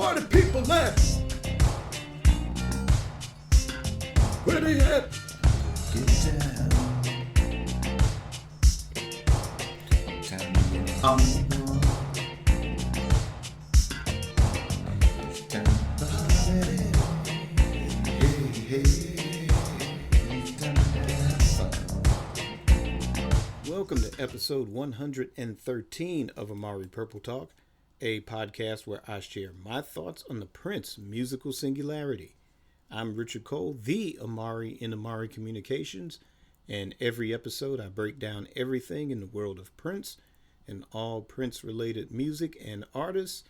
party people at? Where they at? Get down. Time to get on. It's time to party. Hey, it's time to have fun. Welcome to episode 113 of Amari Purple Talk, a podcast where I share my thoughts on the Prince musical singularity. I'm Richard Cole, the Amari in Amari Communications, and every episode I break down everything in the world of Prince and all Prince-related music and artists,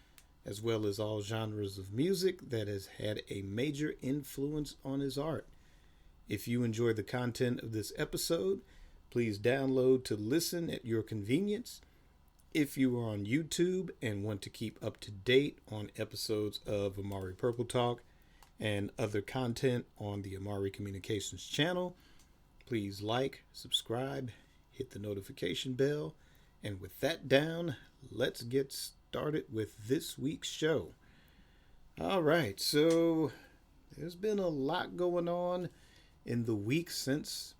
as well as all genres of music that has had a major influence on his art. If you enjoy the content of this episode, please download to listen at your convenience. If you are on YouTube and want to keep up to date on episodes of Amari Purple Talk and other content on the Amari Communications channel, please like, subscribe, hit the notification bell. And with that down, let's get started with this week's show. All right, so there's been a lot going on in the week since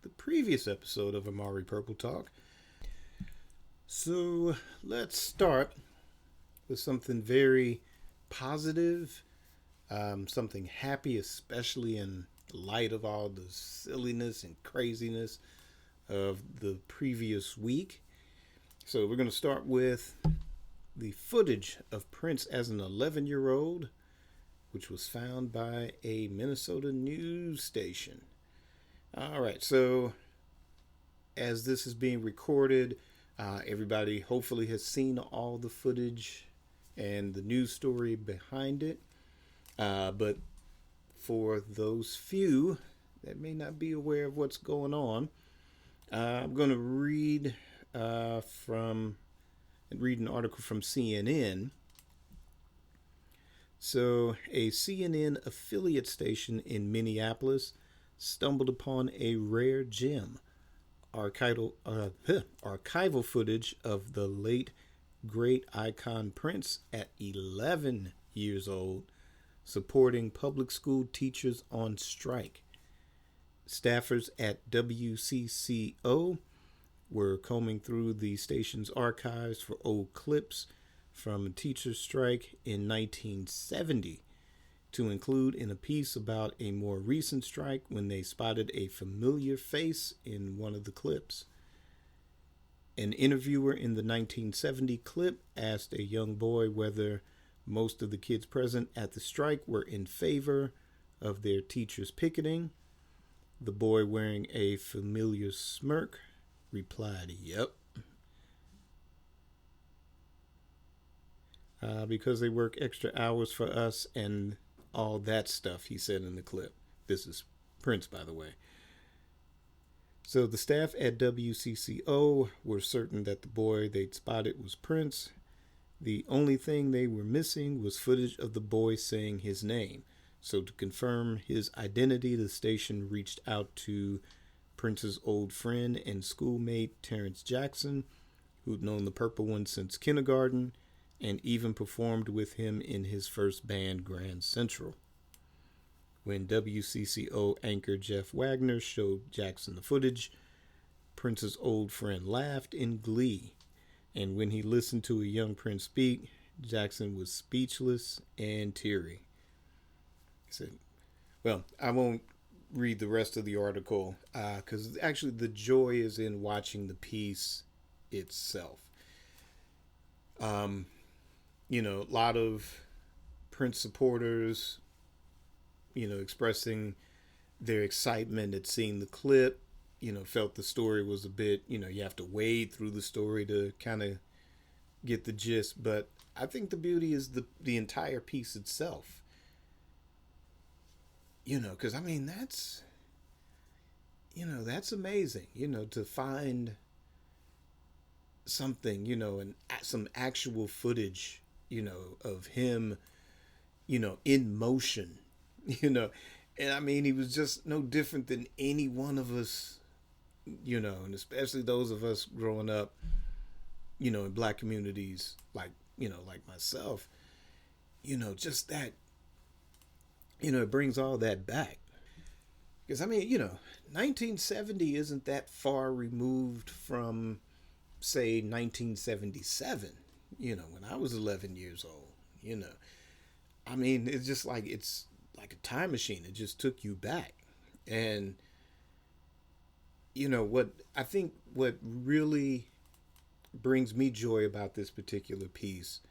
the previous episode of Amari Purple Talk. So let's start with something very positive, something happy, especially in light of all the silliness and craziness of the previous week. So we're going to start with the footage of Prince as an 11-year-old, which was found by a Minnesota news station. All right, so as this is being recorded, everybody hopefully has seen all the footage and the news story behind it. But for those few that may not be aware of what's going on, I'm going to read an article from CNN. So, a CNN affiliate station in Minneapolis stumbled upon a rare gem, archival footage of the late great icon Prince at 11 years old, supporting public school teachers on strike. Staffers at WCCO were combing through the station's archives for old clips from a teacher's strike in 1970 to include in a piece about a more recent strike when they spotted a familiar face in one of the clips. An interviewer in the 1970 clip asked a young boy whether most of the kids present at the strike were in favor of their teachers picketing. The boy, wearing a familiar smirk, replied, "Yep. Because they work extra hours for us and all that stuff," he said in the clip. This is Prince, by the way. So the staff at WCCO were certain that the boy they'd spotted was Prince. The only thing they were missing was footage of the boy saying his name. So to confirm his identity, the station reached out to Prince's old friend and schoolmate Terrence Jackson, who'd known the Purple One since kindergarten and even performed with him in his first band, Grand Central. When WCCO anchor Jeff Wagner showed Jackson the footage, Prince's old friend laughed in glee. And when he listened to a young Prince speak, Jackson was speechless and teary. He said, well, I won't read the rest of the article because actually the joy is in watching the piece itself. A lot of Prince supporters, expressing their excitement at seeing the clip, felt the story was a bit, you have to wade through the story to kind of get the gist. But I think the beauty is the entire piece itself. Because, that's amazing, to find something, and some actual footage, of him, in motion, And he was just no different than any one of us, and especially those of us growing up, in black communities like myself. just that, it brings all that back. Because, 1970 isn't that far removed from, say, 1977, when I was 11 years old, it's just like, it's like a time machine. It just took you back. And, what I think what really brings me joy about this particular piece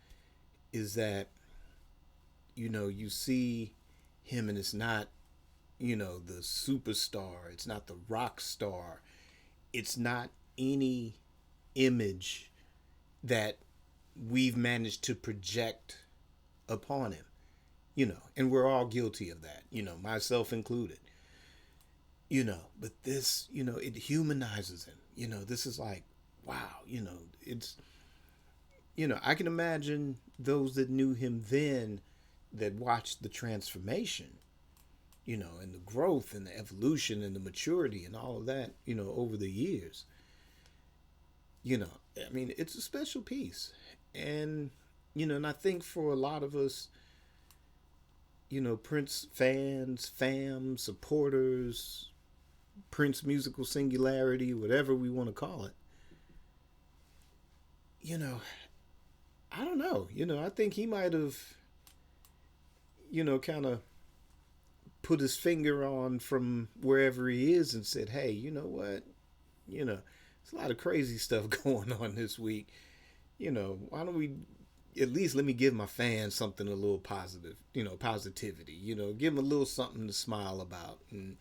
is that, you see him and it's not, the superstar, it's not the rock star, it's not any image that we've managed to project upon him, and we're all guilty of that, myself included, but this, it humanizes him, this is like, wow, it's, I can imagine those that knew him then that watched the transformation, and the growth and the evolution and the maturity and all of that, over the years. It's a special piece. And, and I think for a lot of us, Prince fans, fams, supporters, Prince musical singularity, whatever we want to call it, I don't know. I think he might have, kind of put his finger on from wherever he is and said, hey, you know what? There's a lot of crazy stuff going on this week. Why don't we at least let me give my fans something a little positive, positivity, give them a little something to smile about. And,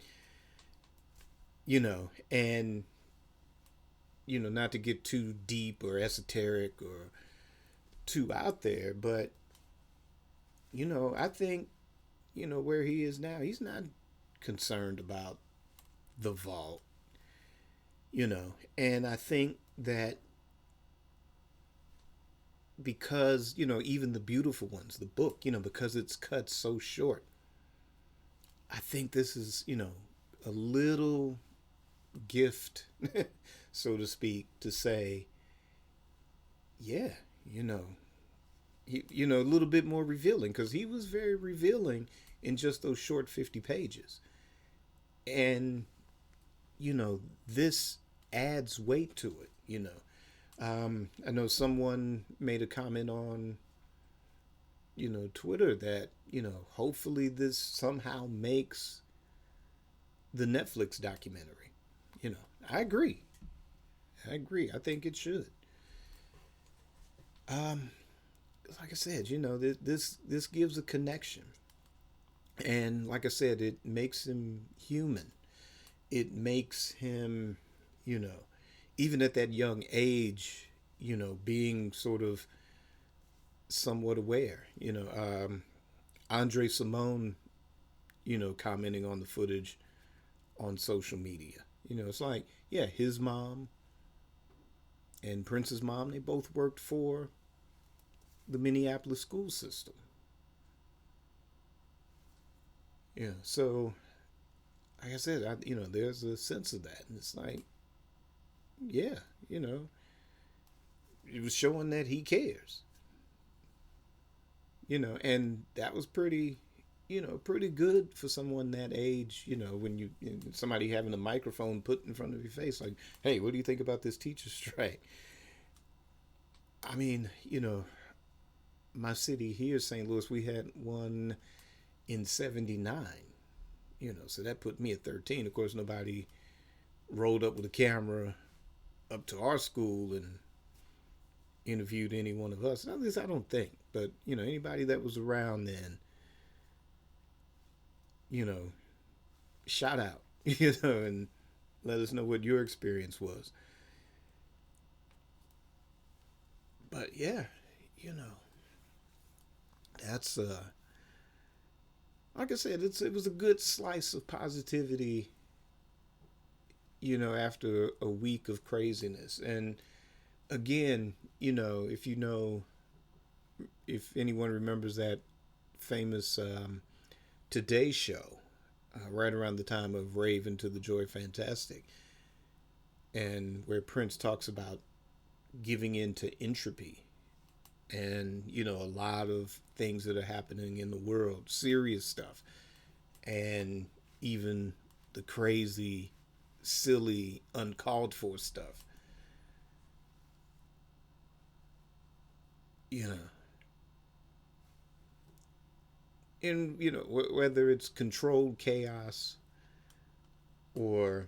and, not to get too deep or esoteric or too out there, but, I think, where he is now, he's not concerned about the vault, and I think that because, even the beautiful ones, the book, because it's cut so short, I think this is, a little gift, so to speak, to say, yeah, a little bit more revealing, because he was very revealing in just those short 50 pages. And, this adds weight to it, I know someone made a comment on, Twitter that, hopefully this somehow makes the Netflix documentary. I agree. I think it should. Like I said, this gives a connection. And like I said, it makes him human. It makes him, even at that young age, being sort of somewhat aware. Andre Simone, commenting on the footage on social media. It's like, yeah, his mom and Prince's mom, they both worked for the Minneapolis school system. Yeah, so like I said, there's a sense of that, and it's like, yeah, it was showing that he cares. And that was pretty good for someone that age. When somebody having a microphone put in front of your face, like, hey, what do you think about this teacher strike? My city here, St. Louis, we had one in 79, so that put me at 13. Of course, nobody rolled up with a camera up to our school and interviewed any one of us. At least I don't think. But, anybody that was around then, shout out, and let us know what your experience was. But yeah, that's like I said, it was a good slice of positivity, after a week of craziness. And again, if anyone remembers that famous Today Show, right around the time of Rave into the Joy Fantastic, and where Prince talks about giving in to entropy and a lot of things that are happening in the world, serious stuff, and even the crazy, silly, uncalled for stuff. You know, and whether it's controlled chaos or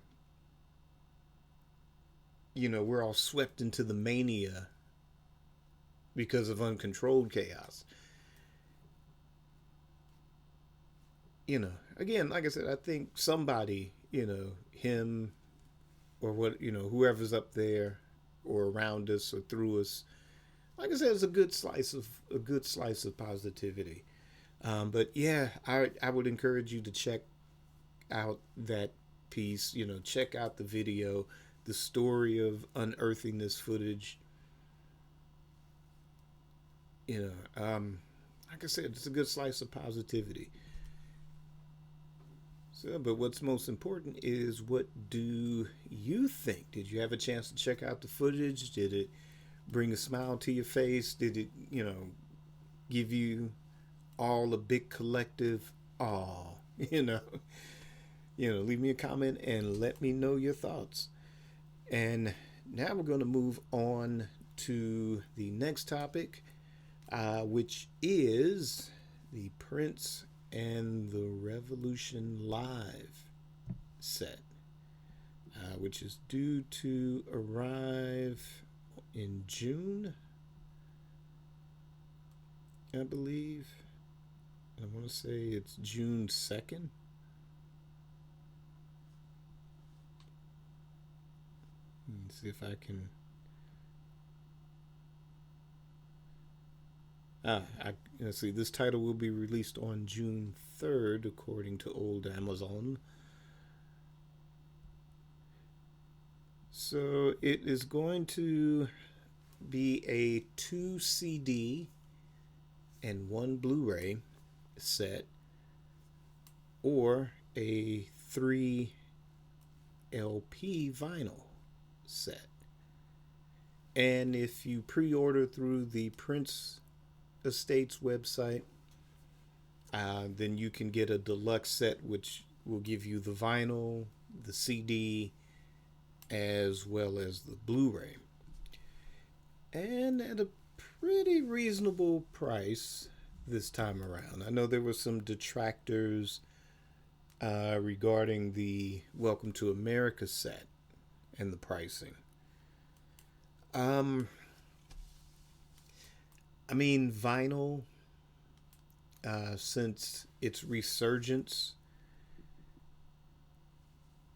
we're all swept into the mania because of uncontrolled chaos. Again, like I said, I think somebody, him or what, whoever's up there or around us or through us, like I said, it's a good slice of positivity. But yeah, I would encourage you to check out that piece. Check out the video, the story of unearthing this footage. Like I said, it's a good slice of positivity. So, but what's most important is, what do you think? Did you have a chance to check out the footage? Did it bring a smile to your face? Did it, give you all a big collective aw? Leave me a comment and let me know your thoughts. And now we're going to move on to the next topic, which is the Prince and the Revolution Live set, which is due to arrive in June, I believe. I want to say it's June 2nd. Let's see if I can. Let's see. This title will be released on June 3rd, according to old Amazon. So it is going to be a 2 CD and 1 Blu-ray set, or a 3 LP vinyl set. And if you pre-order through the Prince Estates website, then you can get a deluxe set, which will give you the vinyl, the CD, as well as the Blu-ray, and at a pretty reasonable price this time around. I know there were some detractors regarding the Welcome to America set and the pricing. I mean, vinyl, since its resurgence,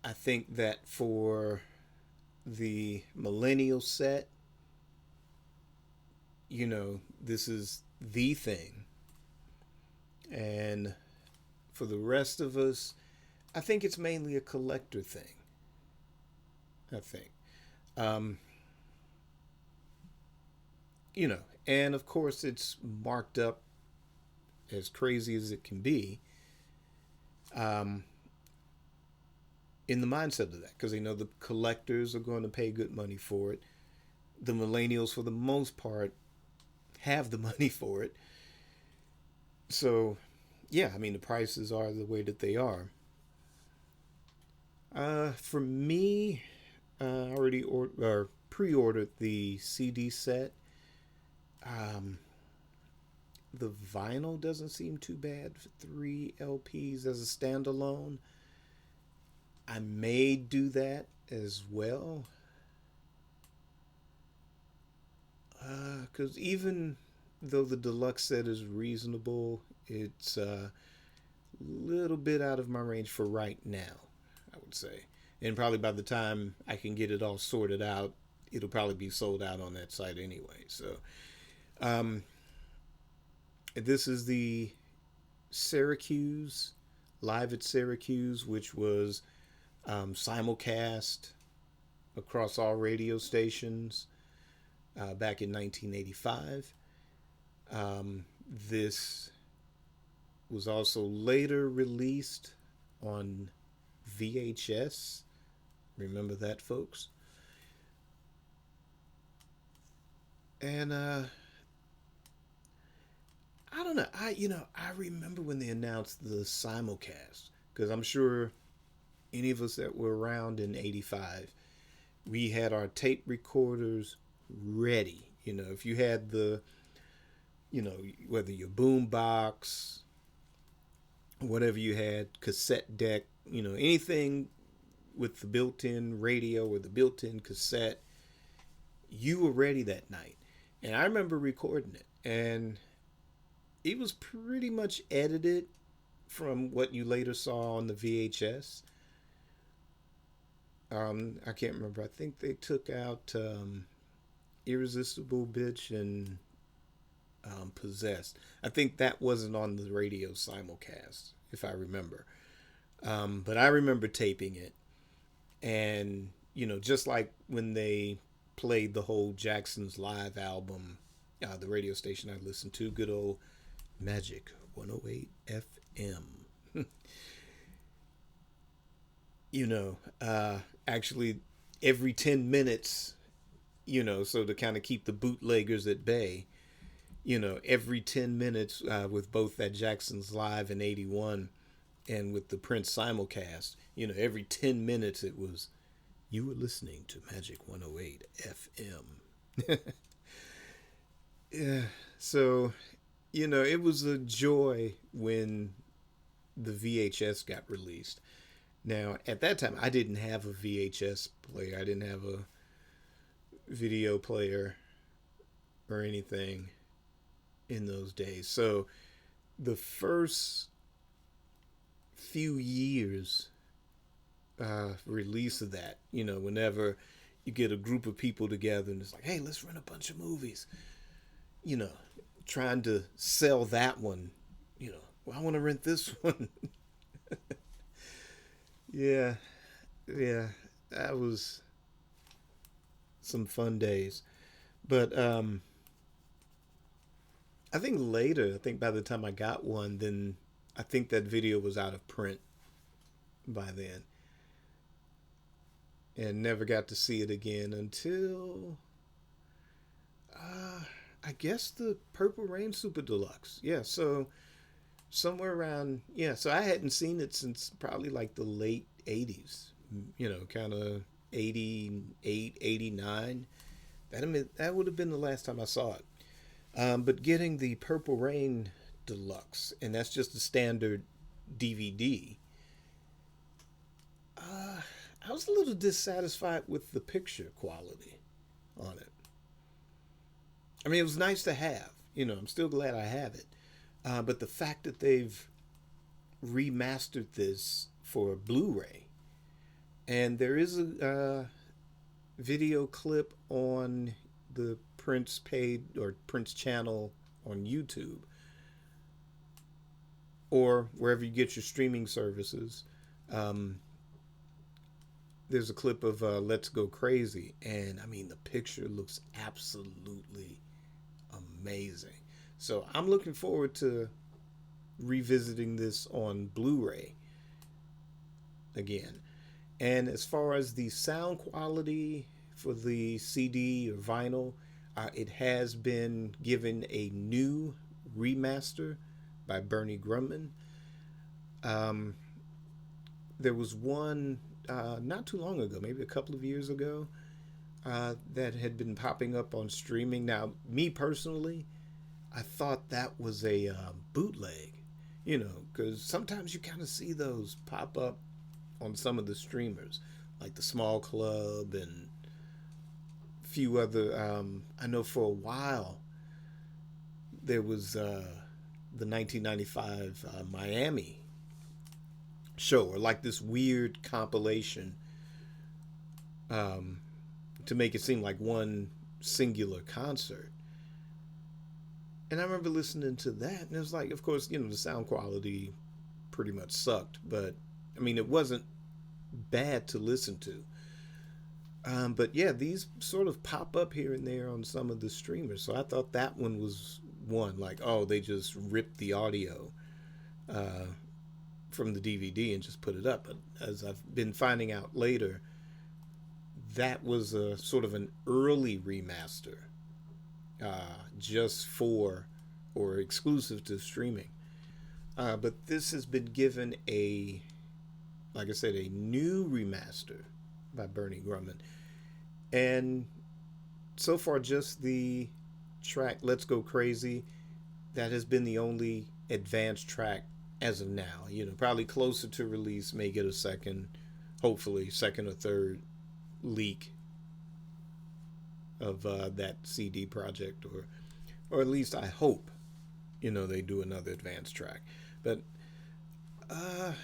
I think that for the millennial set, this is the thing. And for the rest of us, I think it's mainly a collector thing. I think. And of course it's marked up as crazy as it can be, in the mindset of that, because the collectors are going to pay good money for it. The millennials, for the most part, have the money for it. So, yeah, the prices are the way that they are. For me, I already pre-ordered the CD set. The vinyl doesn't seem too bad for 3 LPs as a standalone. I may do that as well. Because even though the deluxe set is reasonable, it's a little bit out of my range for right now, I would say. And probably by the time I can get it all sorted out, it'll probably be sold out on that site anyway. So, this is the Syracuse, Live at Syracuse, which was simulcast across all radio stations back in 1985. This was also later released on VHS. Remember that, folks? And I don't know. I remember when they announced the simulcast, because I'm sure any of us that were around in '85, we had our tape recorders ready. If you had whether your boom box, whatever you had, cassette deck, anything with the built-in radio or the built-in cassette, you were ready that night. And I remember recording it, and it was pretty much edited from what you later saw on the VHS. I can't remember. I think they took out Irresistible Bitch and Possessed. I think that wasn't on the radio simulcast, if I remember. But I remember taping it. And, just like when they played the whole Jackson's Live album, the radio station I listened to, good old Magic 108 FM. Actually every 10 minutes, so to kind of keep the bootleggers at bay, every 10 minutes with both that Jackson's Live in 81 and with the Prince simulcast, every 10 minutes it was, you were listening to Magic 108 FM. Yeah. So, it was a joy when the VHS got released. Now, at that time, I didn't have a VHS player. I didn't have a video player or anything in those days. So, the first few years release of that, whenever you get a group of people together and it's like, hey, let's rent a bunch of movies, trying to sell that one, well, I want to rent this one. Yeah, that was some fun days. But I think by the time I got one, then I think that video was out of print by then. And never got to see it again until, I guess, the Purple Rain Super Deluxe. Yeah, so somewhere around, so I hadn't seen it since probably like the late 80s, kind of 88, 89. That would have been the last time I saw it. But getting the Purple Rain Deluxe, and that's just a standard DVD, I was a little dissatisfied with the picture quality on it. I mean, it was nice to have. I'm still glad I have it. But the fact that they've remastered this for Blu-ray, and there is a video clip on the Prince paid or Prince channel on YouTube or wherever you get your streaming services. There's a clip of Let's Go Crazy, and I mean, the picture looks absolutely amazing. So I'm looking forward to revisiting this on Blu-ray again. And as far as the sound quality for the CD or vinyl, it has been given a new remaster by Bernie Grumman. There was one not too long ago, maybe a couple of years ago, that had been popping up on streaming. Now, me personally, I thought that was a bootleg, because sometimes you kind of see those pop up on some of the streamers, like the Small Club and a few other. I know for a while there was the 1995 Miami show, or like this weird compilation to make it seem like one singular concert. And I remember listening to that, and it was like, of course, the sound quality pretty much sucked, but I mean, it wasn't bad to listen to. But yeah, these sort of pop up here and there on some of the streamers. So I thought that one was one, like, oh, they just ripped the audio from the DVD and just put it up. But as I've been finding out later, that was a sort of an early remaster, just for or exclusive to streaming. But this has been given a, like I said, a new remaster by Bernie Grumman. And so far, just the track Let's Go Crazy, that has been the only advanced track as of now. Probably closer to release, may get a second, hopefully, second or third leak of that CD project, or at least I hope, they do another advanced track. But I'm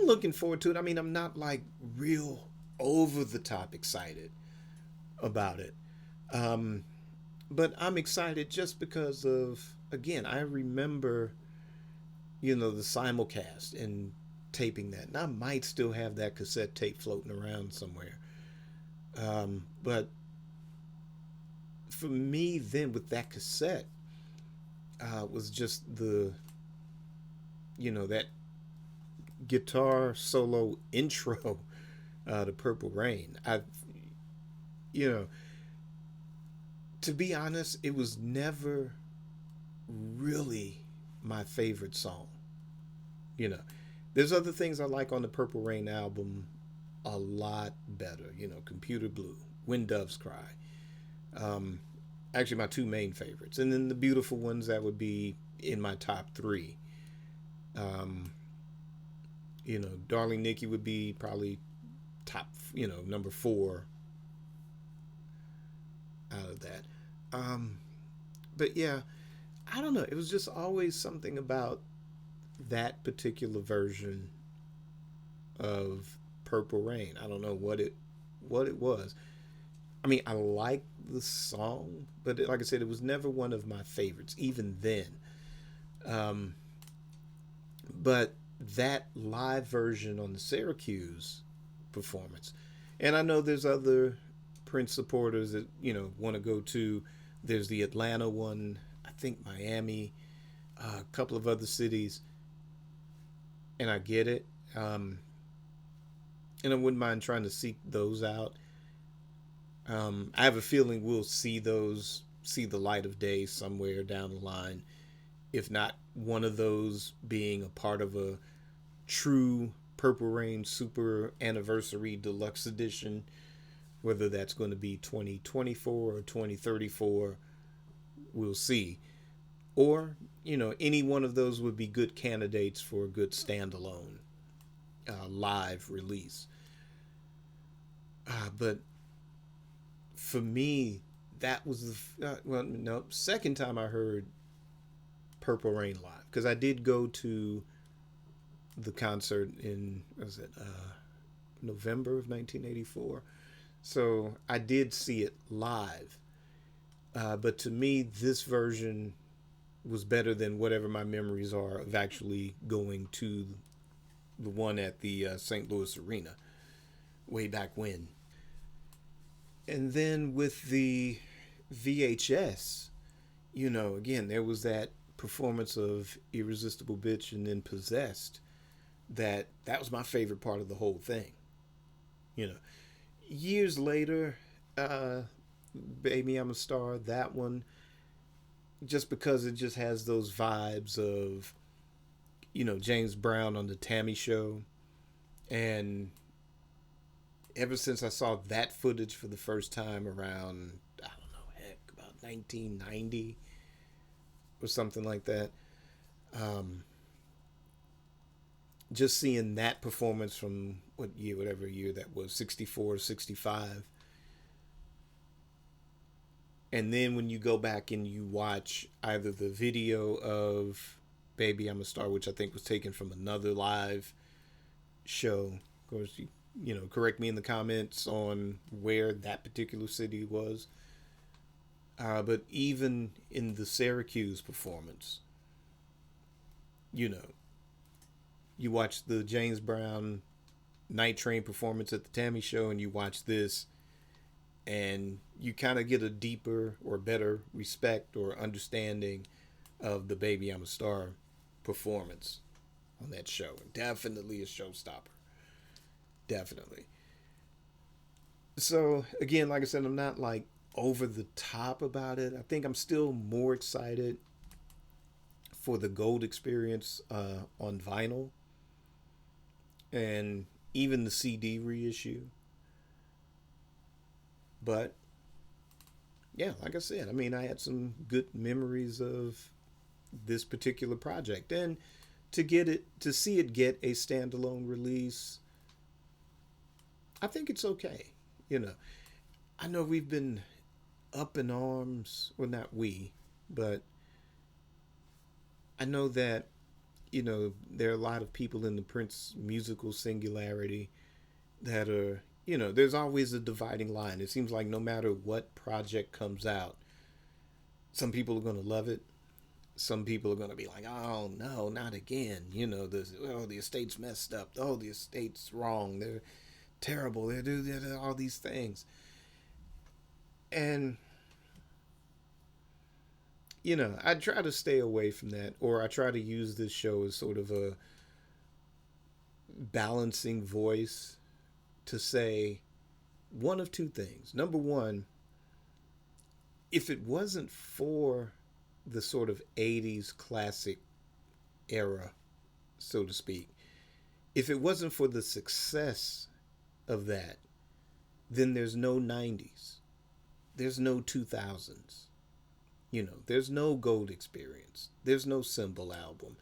looking forward to it. I mean, I'm not like real over the top excited about it. But I'm excited just because of, again, I remember, the simulcast and taping that. And I might still have that cassette tape floating around somewhere. But for me then with that cassette, was just that guitar solo intro to Purple Rain. You know, to be honest, it was never really my favorite song. You know, there's other things I like on the Purple Rain album a lot better. Computer Blue, When Doves Cry. Actually, my two main favorites. And then the beautiful ones that would be in my top three. Darling Nikki would be probably top, number 4 out of that. But yeah, I don't know. It was just always something about that particular version of Purple Rain. I don't know what it was. I mean, I like the song, but like I said, it was never one of my favorites, even then. But that live version on the Syracuse performance, and I know there's other Prince supporters that want to go to. There's the Atlanta one, I think Miami, a couple of other cities, and I get it. And I wouldn't mind trying to seek those out. I have a feeling we'll see the light of day somewhere down the line. If not one of those being a part of a true Purple Rain Super Anniversary Deluxe Edition, whether that's going to be 2024 or 2034, we'll see. Or, any one of those would be good candidates for a good standalone live release. But for me, that was the second time I heard Purple Rain live, because I did go to the concert in November of 1984, so I did see it live. But to me, this version was better than whatever my memories are of actually going to the one at the St. Louis Arena way back when. And then with the VHS, again, there was that performance of Irresistible Bitch and then Possessed. That was my favorite part of the whole thing. Years later, Baby I'm a Star, that one, just because it just has those vibes of, James Brown on the Tammy Show. And ever since I saw that footage for the first time around, I don't know, heck, about 1990 or something like that, just seeing that performance from whatever year that was, 64 or 65. And then when you go back and you watch either the video of Baby I'm a Star, which I think was taken from another live show, of course, correct me in the comments on where that particular city was. But even in the Syracuse performance, you watch the James Brown Night Train performance at the Tammy Show, and you watch this, and you kind of get a deeper or better respect or understanding of the Baby I'm a Star performance on that show. Definitely a showstopper. Definitely. So, again, like I said, I'm not like over the top about it. I think I'm still more excited for the gold experience on vinyl and even the CD reissue. But yeah, like I said, I mean, I had some good memories of this particular project, and to see it get a standalone release, I think it's okay. You know, I know we've been up in arms, well, not we, but I know that, there are a lot of people in the Prince musical singularity that are, there's always a dividing line. It seems like no matter what project comes out, some people are going to love it. Some people are going to be like, oh, no, not again. The estate's messed up. Oh, the estate's wrong. They're terrible. They're all these things. And, I try to stay away from that, or I try to use this show as sort of a balancing voice to say one of two things. Number one, if it wasn't for the sort of 80s classic era, so to speak, if it wasn't for the success of that, then there's no 90s. There's no 2000s. There's no gold experience. There's no symbol album.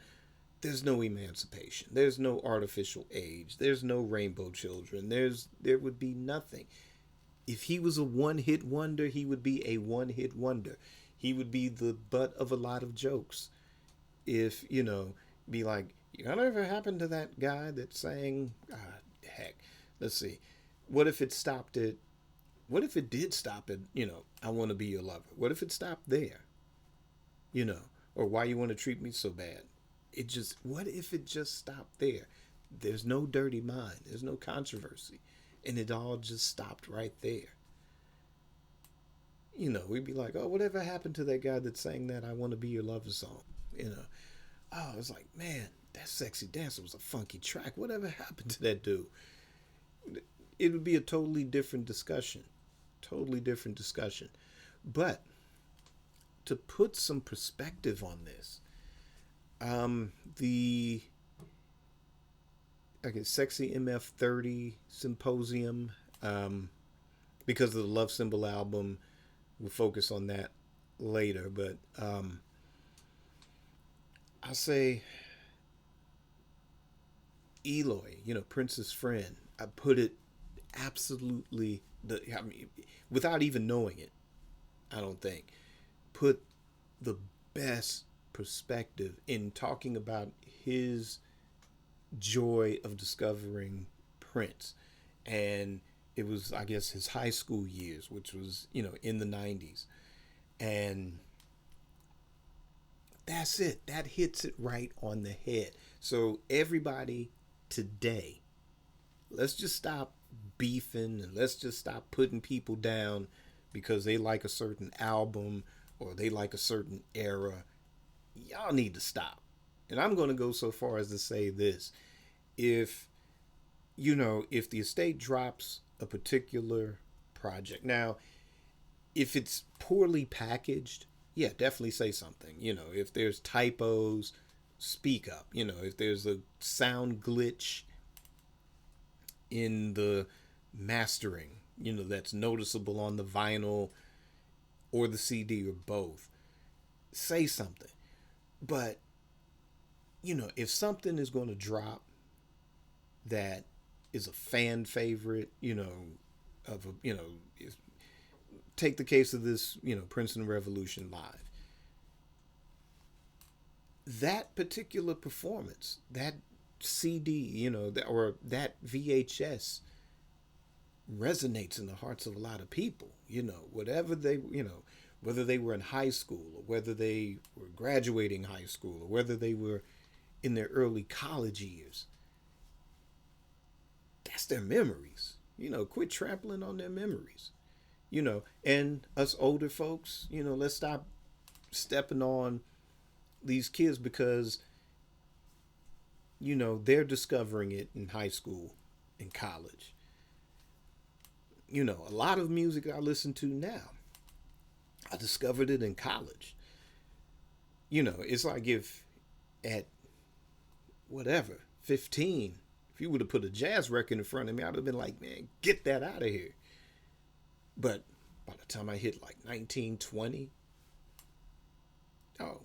There's no emancipation. There's no artificial age. There's no rainbow children. There would be nothing. If he was a one-hit wonder, he would be a one-hit wonder. He would be the butt of a lot of jokes. If, be like, whatever happened to that guy that sang, heck, let's see. What if it did stop at, I want to be your lover? What if it stopped there? Or why you want to treat me so bad? What if it just stopped there? There's no dirty mind. There's no controversy. And it all just stopped right there. We'd be like, oh, whatever happened to that guy that sang that I Want to Be Your Lover song? Oh, it's like, man, that Sexy Dancer was a funky track. Whatever happened to that dude? It would be a totally different discussion. Totally different discussion. But to put some perspective on this, the Sexy MF30 Symposium, because of the Love Symbol album, we'll focus on that later. But I'll say Eloy, Prince's friend, I put it absolutely, without even knowing it, I don't think, put the best perspective in talking about his joy of discovering Prince. And it was, I guess, his high school years, which was, in the 90s. And that's it. That hits it right on the head. So everybody today, let's just stop beefing and let's just stop putting people down because they like a certain album or they like a certain era. Y'all need to stop. And I'm going to go so far as to say this. If the estate drops a particular project, now, if it's poorly packaged, yeah, definitely say something. If there's typos, speak up. If there's a sound glitch in the mastering, that's noticeable on the vinyl or the CD or both, say something. But, if something is going to drop that is a fan favorite, take the case of this, Princeton Revolution Live. That particular performance, that CD, or that VHS resonates in the hearts of a lot of people, whatever they, whether they were in high school or whether they were graduating high school or whether they were in their early college years. That's their memories. Quit trampling on their memories. And us older folks, let's stop stepping on these kids because, they're discovering it in high school and college. A lot of music I listen to now, I discovered it in college. It's like if at whatever, 15, if you would have put a jazz record in front of me, I'd have been like, man, get that out of here. But by the time I hit like 19, 20, oh,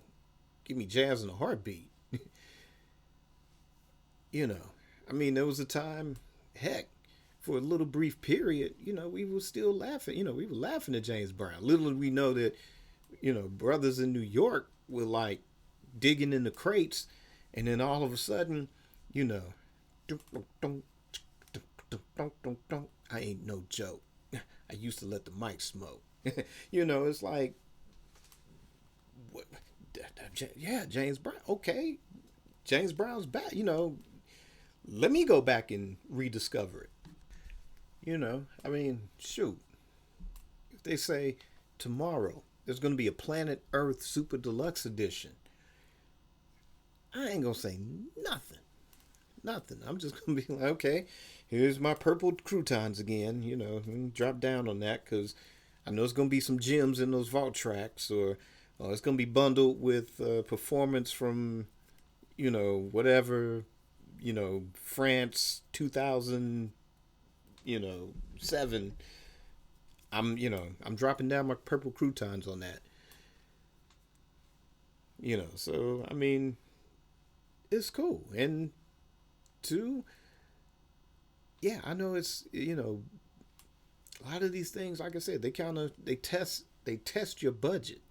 give me jazz in a heartbeat. You know, I mean, there was a time, heck, for a little brief period, we were still laughing. We were laughing at James Brown. Little did we know that, brothers in New York were like digging in the crates, and then all of a sudden, I ain't no joke. I used to let the mic smoke. It's like, what, yeah, James Brown. Okay, James Brown's back. Let me go back and rediscover it. I mean, shoot. If they say tomorrow there's going to be a Planet Earth Super Deluxe edition, I ain't going to say nothing. Nothing. I'm just going to be like, okay, here's my purple croutons again. Drop down on that because I know it's going to be some gems in those vault tracks, or it's going to be bundled with performance from, whatever, France 2007. I'm dropping down my purple croutons on that. So I mean, it's cool. And two, yeah, I know it's a lot of these things, like I said, they test your budget.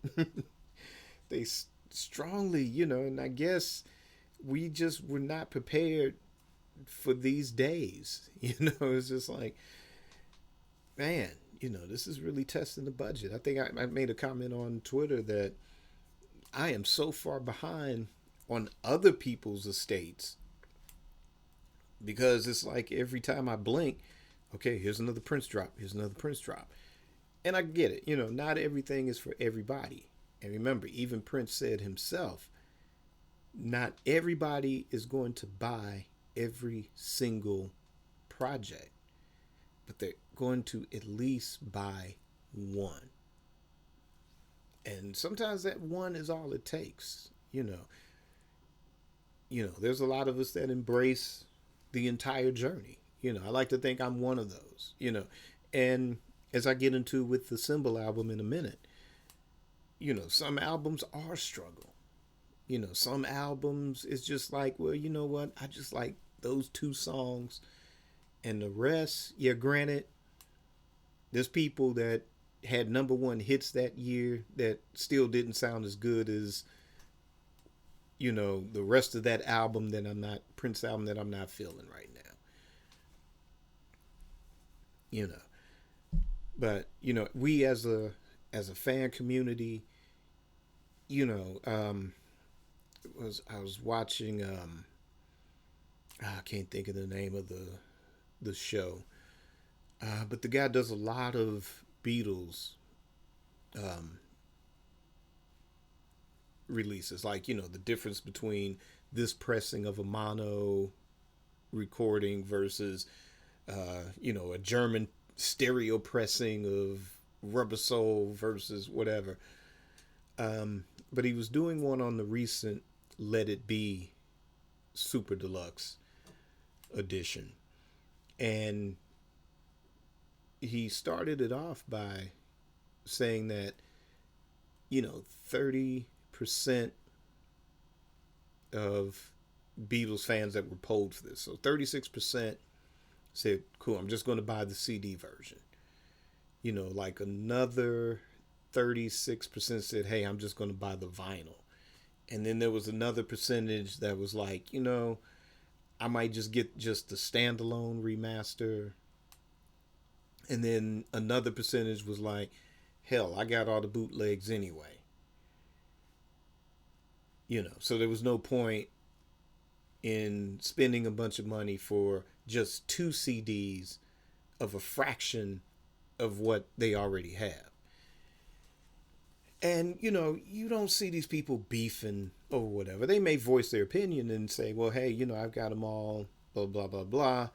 They strongly, and I guess we just were not prepared for these days. It's just like, man, this is really testing the budget. I think I made a comment on Twitter that I am so far behind on other people's estates, because it's like every time I blink, okay, here's another Prince drop, here's another Prince drop. And I get it, not everything is for everybody. And remember, even Prince said himself, not everybody is going to buy every single project, but they're going to at least buy one. And sometimes that one is all it takes. There's a lot of us that embrace the entire journey. I like to think I'm one of those. And as I get into with the Symbol album in a minute, some albums are struggle. Some albums it's just like, well, you know what? I just like those two songs, and the rest, yeah, granted, there's people that had number one hits that year that still didn't sound as good as, the rest of that album that Prince album that I'm not feeling right now. But, we as a fan community, I was watching I can't think of the name of the show, but the guy does a lot of Beatles releases, like the difference between this pressing of a mono recording versus a German stereo pressing of Rubber Soul versus whatever. But he was doing one on the recent Let It Be Super Deluxe edition. And he started it off by saying that, 30% of Beatles fans that were polled for this. So 36% said, cool, I'm just going to buy the CD version. Like another 36% said, hey, I'm just going to buy the vinyl. And then there was another percentage that was like, I might just get just the standalone remaster. And then another percentage was like, hell, I got all the bootlegs anyway. So there was no point in spending a bunch of money for just two CDs of a fraction of what they already have. And, you don't see these people beefing over whatever. They may voice their opinion and say, well, hey, I've got them all, blah, blah, blah, blah.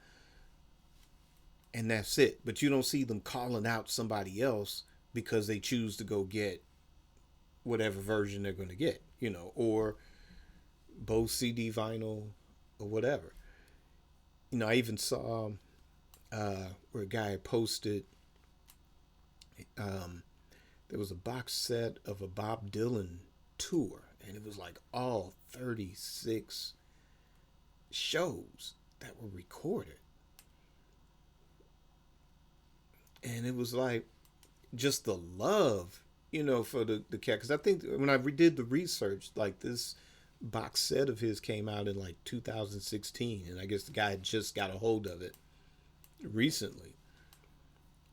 And that's it. But you don't see them calling out somebody else because they choose to go get whatever version they're going to get, or both CD vinyl or whatever. I even saw where a guy posted um, there was a box set of a Bob Dylan tour, and it was like all 36 shows that were recorded. And it was like just the love, for the cat. Because I think when I did the research, like this box set of his came out in like 2016, and I guess the guy just got a hold of it recently.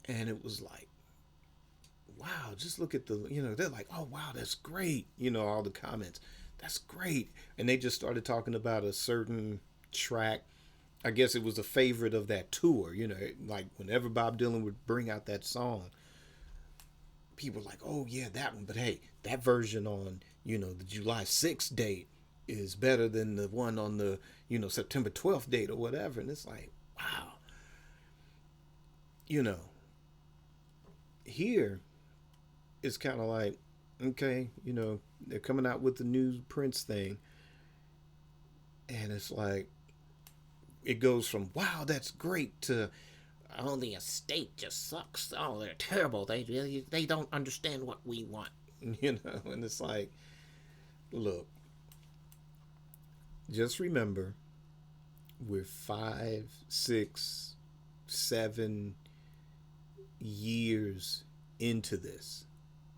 And it was like, wow, just look at they're like, oh, wow, that's great. All the comments, that's great. And they just started talking about a certain track. I guess it was a favorite of that tour, like whenever Bob Dylan would bring out that song, people were like, oh, yeah, that one. But hey, that version on, the July 6th date is better than the one on the, September 12th date or whatever. And it's like, wow. Here, it's kind of like, okay, they're coming out with the new Prince thing. And it's like, it goes from, wow, that's great, to, oh, the estate just sucks. Oh, they're terrible. They don't understand what we want. And it's like, look, just remember, we're 5, 6, 7 years into this.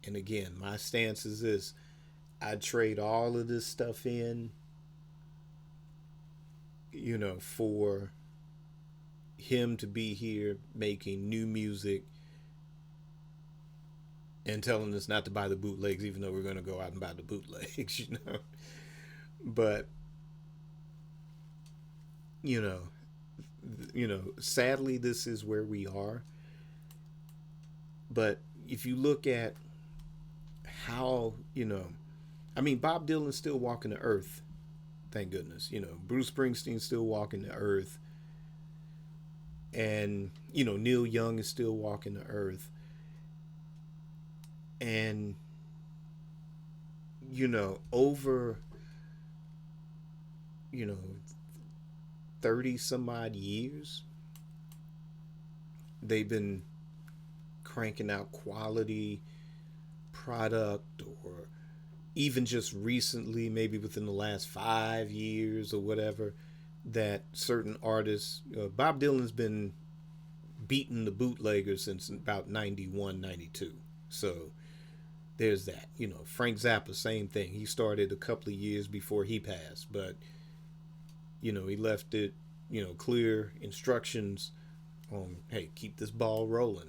And again, my stance is this: I'd trade all of this stuff in, for him to be here making new music and telling us not to buy the bootlegs, even though we're going to go out and buy the bootlegs, But, sadly, this is where we are. But if you look at how, Bob Dylan's still walking the earth, thank goodness. Bruce Springsteen's still walking the earth. And, Neil Young is still walking the earth. And, over, 30 some odd years, they've been cranking out quality product, or even just recently, maybe within the last 5 years or whatever, that certain artists, Bob Dylan's been beating the bootleggers since about 91, 92. So there's that. Frank Zappa, same thing. He started a couple of years before he passed, but, he left it, clear instructions on, hey, keep this ball rolling,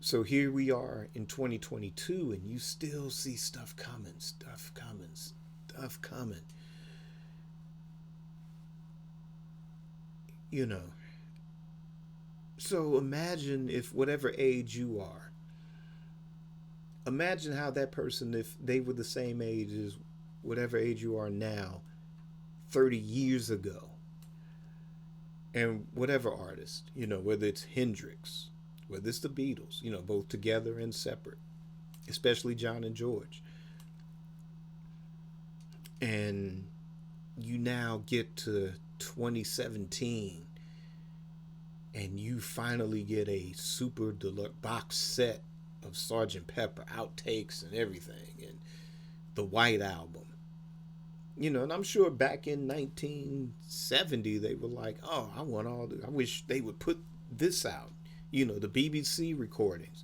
So here we are in 2022, and you still see stuff coming. So imagine, if whatever age you are, imagine how that person, if they were the same age as whatever age you are now, 30 years ago. And whatever artist, whether it's Hendrix, whether it's the Beatles, both together and separate, especially John and George. And you now get to 2017, and you finally get a super deluxe box set of Sgt. Pepper outtakes and everything, and the White Album. And I'm sure back in 1970 they were like, oh, I wish they would put this out. The BBC recordings.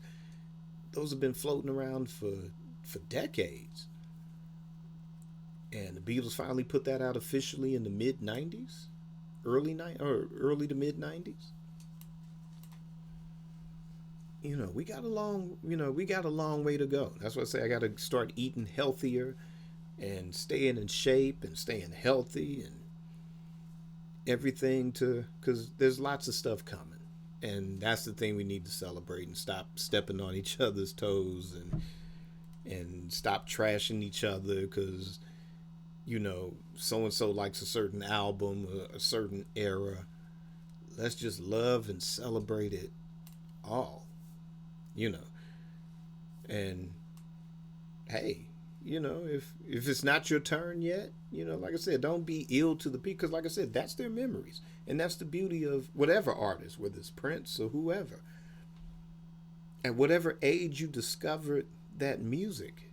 Those have been floating around for decades. And the Beatles finally put that out officially in the mid 90s, early to mid 90s. We got a long way to go. That's why I say I got to start eating healthier and staying in shape and staying healthy and everything, because there's lots of stuff coming. And that's the thing we need to celebrate, and stop stepping on each other's toes, and stop trashing each other because, so and so likes a certain album, a certain era. Let's just love and celebrate it all, And hey, if it's not your turn yet, like I said, don't be ill to the people, because like I said, that's their memories, and that's the beauty of whatever artist, whether it's Prince or whoever. At whatever age you discovered that music,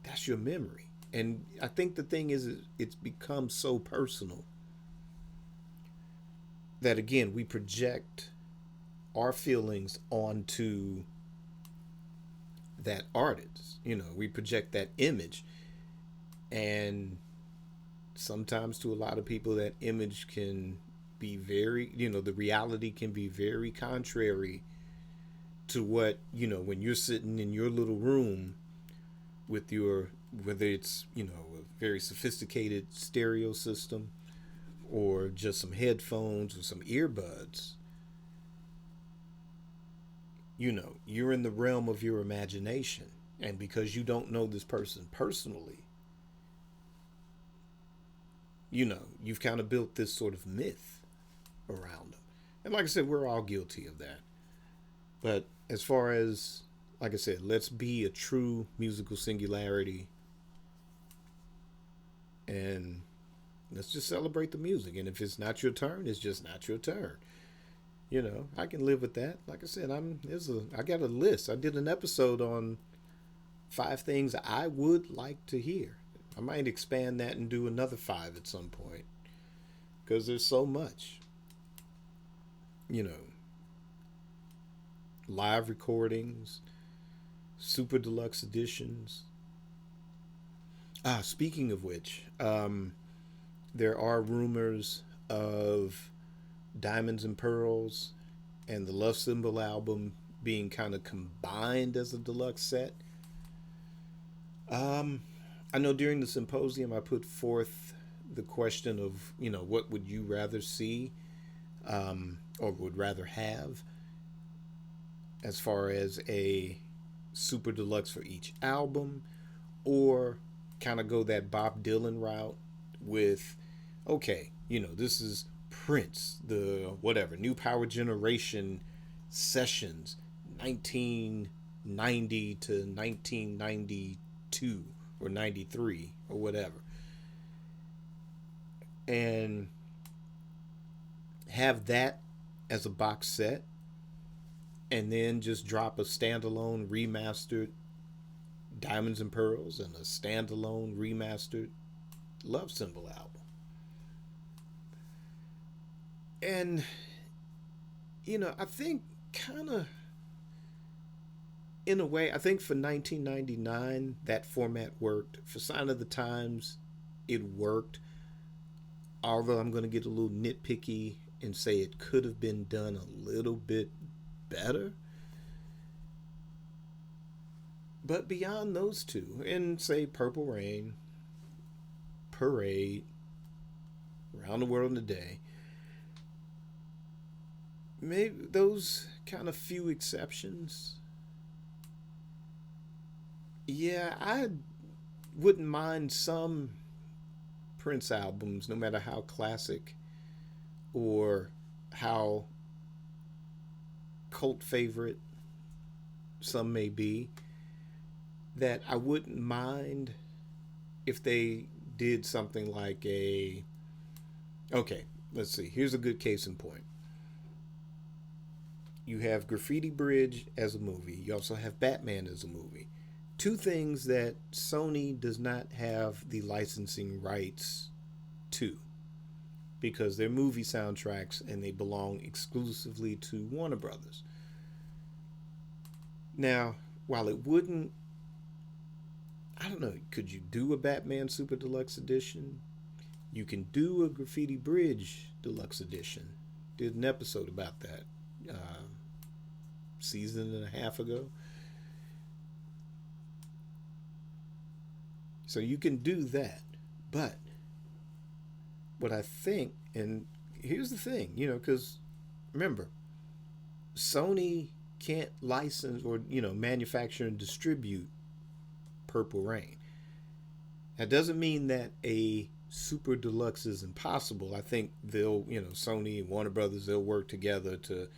that's your memory. And I think the thing is, it's become so personal that again we project our feelings onto that artist. We project that image, and sometimes to a lot of people that image can be very, the reality can be very contrary to what, when you're sitting in your little room with your, whether it's, a very sophisticated stereo system or just some headphones or some earbuds. You're in the realm of your imagination, and because you don't know this person personally, you've kind of built this sort of myth around them. And like I said, we're all guilty of that. But as far as, like I said, let's be a true musical singularity, and let's just celebrate the music. And if it's not your turn, it's just not your turn. I can live with that. Like I said, I got a list. I did an episode on 5 things I would like to hear. I might expand that and do another 5 at some point, because there's so much. Live recordings, super deluxe editions. Speaking of which, there are rumors of Diamonds and Pearls and the Love Symbol album being kind of combined as a deluxe set. I know during the symposium I put forth the question of, what would you rather see, or would rather have, as far as a super deluxe for each album, or kind of go that Bob Dylan route with, okay, this is Prince, the whatever, New Power Generation sessions, 1990 to 1992 or 93 or whatever, and have that as a box set, and then just drop a standalone remastered Diamonds and Pearls and a standalone remastered Love Symbol album. And I think kind of, in a way, I think for 1999 that format worked. For Sign of the Times, it worked. Although I'm going to get a little nitpicky and say it could have been done a little bit better. But beyond those two, and say Purple Rain, Parade, Around the World in a Day, maybe those kind of few exceptions, yeah, I wouldn't mind some Prince albums, no matter how classic or how cult favorite some may be, that I wouldn't mind if they did something like okay, let's see, here's a good case in point. You have Graffiti Bridge as a movie. You also have Batman as a movie. 2 things that Sony does not have the licensing rights to, because they're movie soundtracks and they belong exclusively to Warner Brothers. Now, while it wouldn't, I don't know, could you do a Batman Super Deluxe Edition? You can do a Graffiti Bridge Deluxe Edition. Did an episode about that season and a half ago. So you can do that. But what I think, and here's the thing, because remember, Sony can't license or, manufacture and distribute Purple Rain. That doesn't mean that a super deluxe is impossible. I think they'll, Sony and Warner Brothers, they'll work together to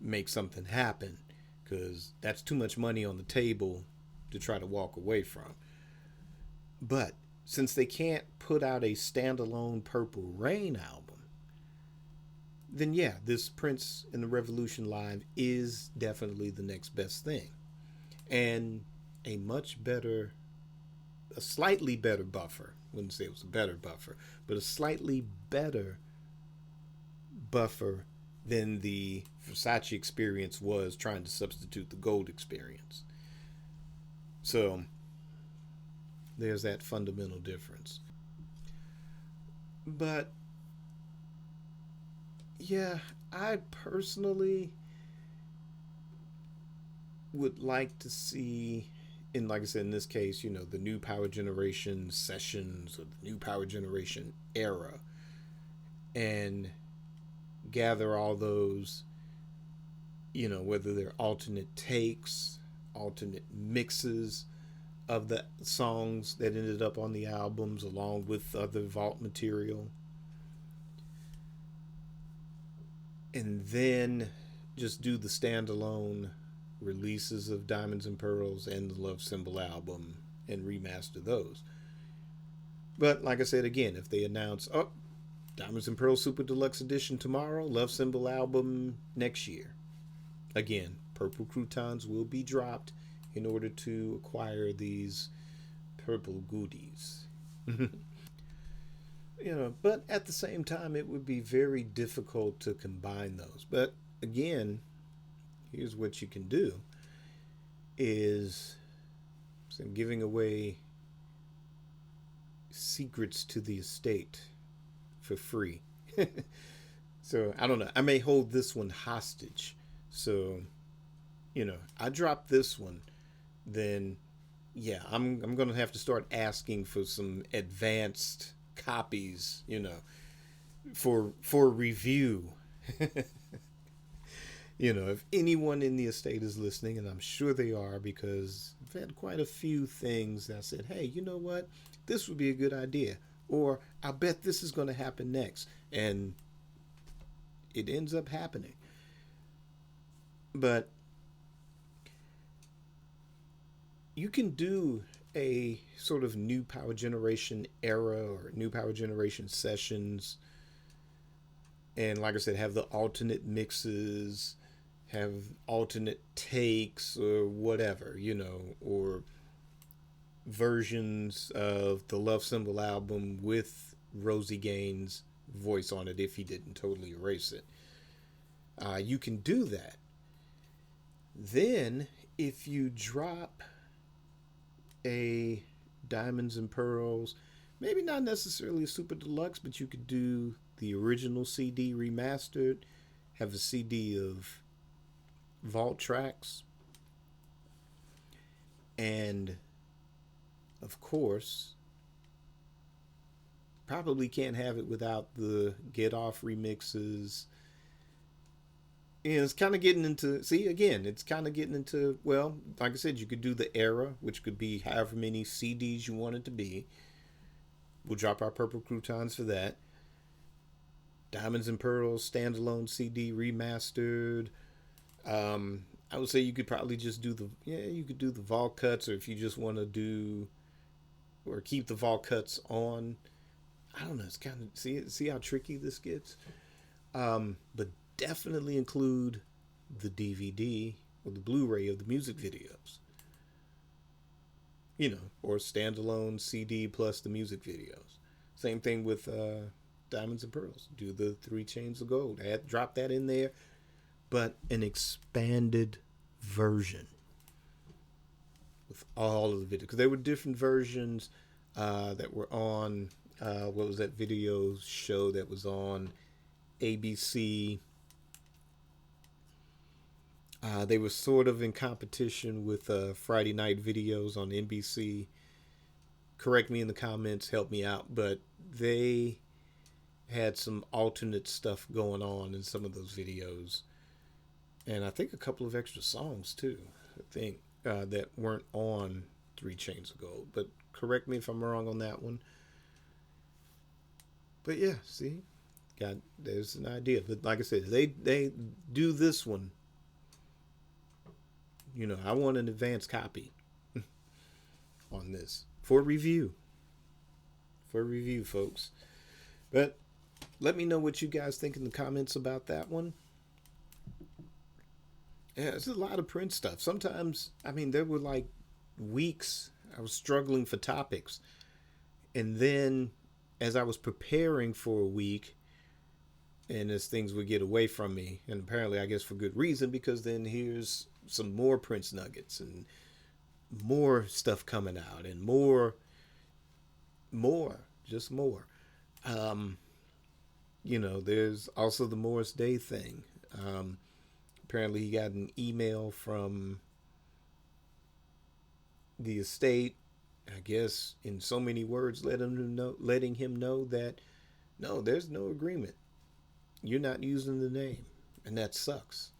make something happen, because that's too much money on the table to try to walk away from. But since they can't put out a standalone Purple Rain album, then yeah, this Prince and the Revolution live is definitely the next best thing. And a much better, a slightly better buffer. I wouldn't say it was a better buffer, but a slightly better buffer than the Versace experience was trying to substitute the gold experience. So there's that fundamental difference. But yeah, I personally would like to see, in like I said, in this case, the new power generation sessions or the new power generation era, and gather all those, whether they're alternate takes, alternate mixes of the songs that ended up on the albums along with other vault material. And then just do the standalone releases of Diamonds and Pearls and the Love Symbol album and remaster those. But like I said, again, if they announce, oh, Diamonds and Pearls Super Deluxe Edition tomorrow, Love Symbol album next year, again, purple croutons will be dropped in order to acquire these purple goodies. But at the same time, it would be very difficult to combine those. But again, here's what you can do is giving away secrets to the estate for free. So I don't know. I may hold this one hostage. So, I drop this one, then yeah, I'm gonna have to start asking for some advanced copies, for review. If anyone in the estate is listening, and I'm sure they are, because I've had quite a few things that I said, hey, you know what? This would be a good idea. Or I bet this is going to happen next. And it ends up happening. But you can do a sort of new power generation era or new power generation sessions. And like I said, have the alternate mixes, have alternate takes or whatever, or versions of the Love Symbol album with Rosie Gaines' voice on it if he didn't totally erase it. You can do that. Then, if you drop a Diamonds and Pearls, maybe not necessarily a Super Deluxe, but you could do the original CD remastered, have a CD of vault tracks, and of course probably can't have it without the Get Off remixes. And it's kind of getting into, well, like I said, you could do the era, which could be however many CDs you want it to be. We'll drop our purple croutons for that. Diamonds and Pearls standalone CD remastered. I would say you could probably just do you could do the vault cuts, or if you just want to do or keep the vault cuts on. I don't know. It's kind of see how tricky this gets. But definitely include the DVD or the Blu-ray of the music videos. Or standalone CD plus the music videos. Same thing with Diamonds and Pearls. Do the 3 Chains of Gold. Drop that in there, but an expanded version with all of the videos. Because there were different versions that were on, what was that video show that was on ABC? They were sort of in competition with Friday Night Videos on NBC. Correct me in the comments, help me out. But they had some alternate stuff going on in some of those videos. And I think a couple of extra songs too, that weren't on 3 Chains of Gold. But correct me if I'm wrong on that one. But yeah, see, there's an idea. But like I said, they do this one. I want an advanced copy on this for review. for review, folks. But let me know what you guys think in the comments about that one. Yeah, it's a lot of Prince stuff. Sometimes, I mean, there were like weeks I was struggling for topics. And then as I was preparing for a week, and as things would get away from me, and apparently I guess for good reason, because then here's some more Prince nuggets and more stuff coming out and just more. Um, there's also the Morris Day thing. Apparently he got an email from the estate, I guess in so many words, letting him know that no, there's no agreement. You're not using the name, and that sucks.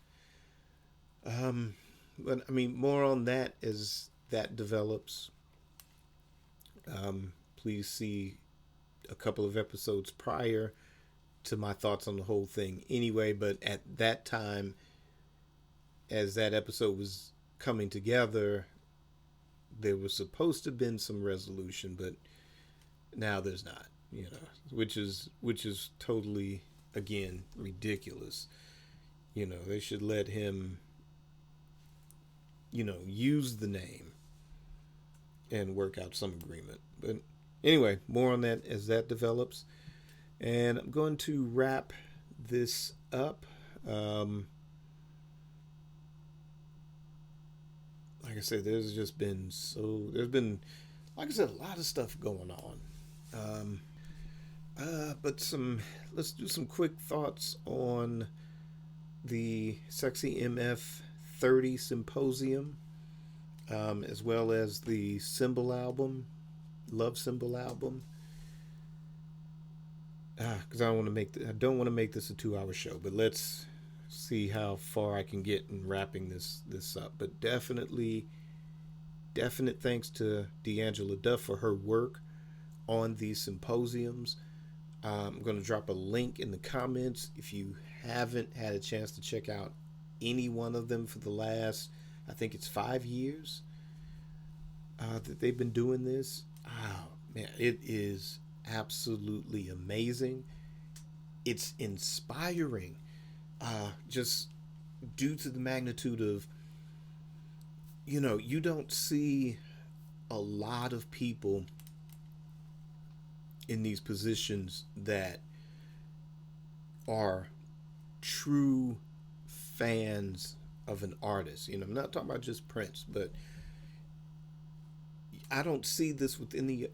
But I mean, more on that as that develops. Please see a couple of episodes prior to my thoughts on the whole thing anyway. But at that time, as that episode was coming together, there was supposed to have been some resolution, but now there's not, which is totally, again, ridiculous. They should let him, use the name and work out some agreement. But anyway, more on that as that develops. And I'm going to wrap this up. Like I said, there's been, like I said, a lot of stuff going on. Let's do some quick thoughts on the Sexy MF 30 Symposium, as well as the Symbol album, Love Symbol album. Because I don't want to make this a 2-hour show, but let's see how far I can get in wrapping this up. But definite thanks to D'Angela Duff for her work on these symposiums. I'm going to drop a link in the comments if you haven't had a chance to check out any one of them for the last, I think it's 5 years that they've been doing this. Oh man, it is absolutely amazing. It's inspiring, just due to the magnitude of, you don't see a lot of people in these positions that are true fans of an artist. I'm not talking about just Prince, but I don't see this with any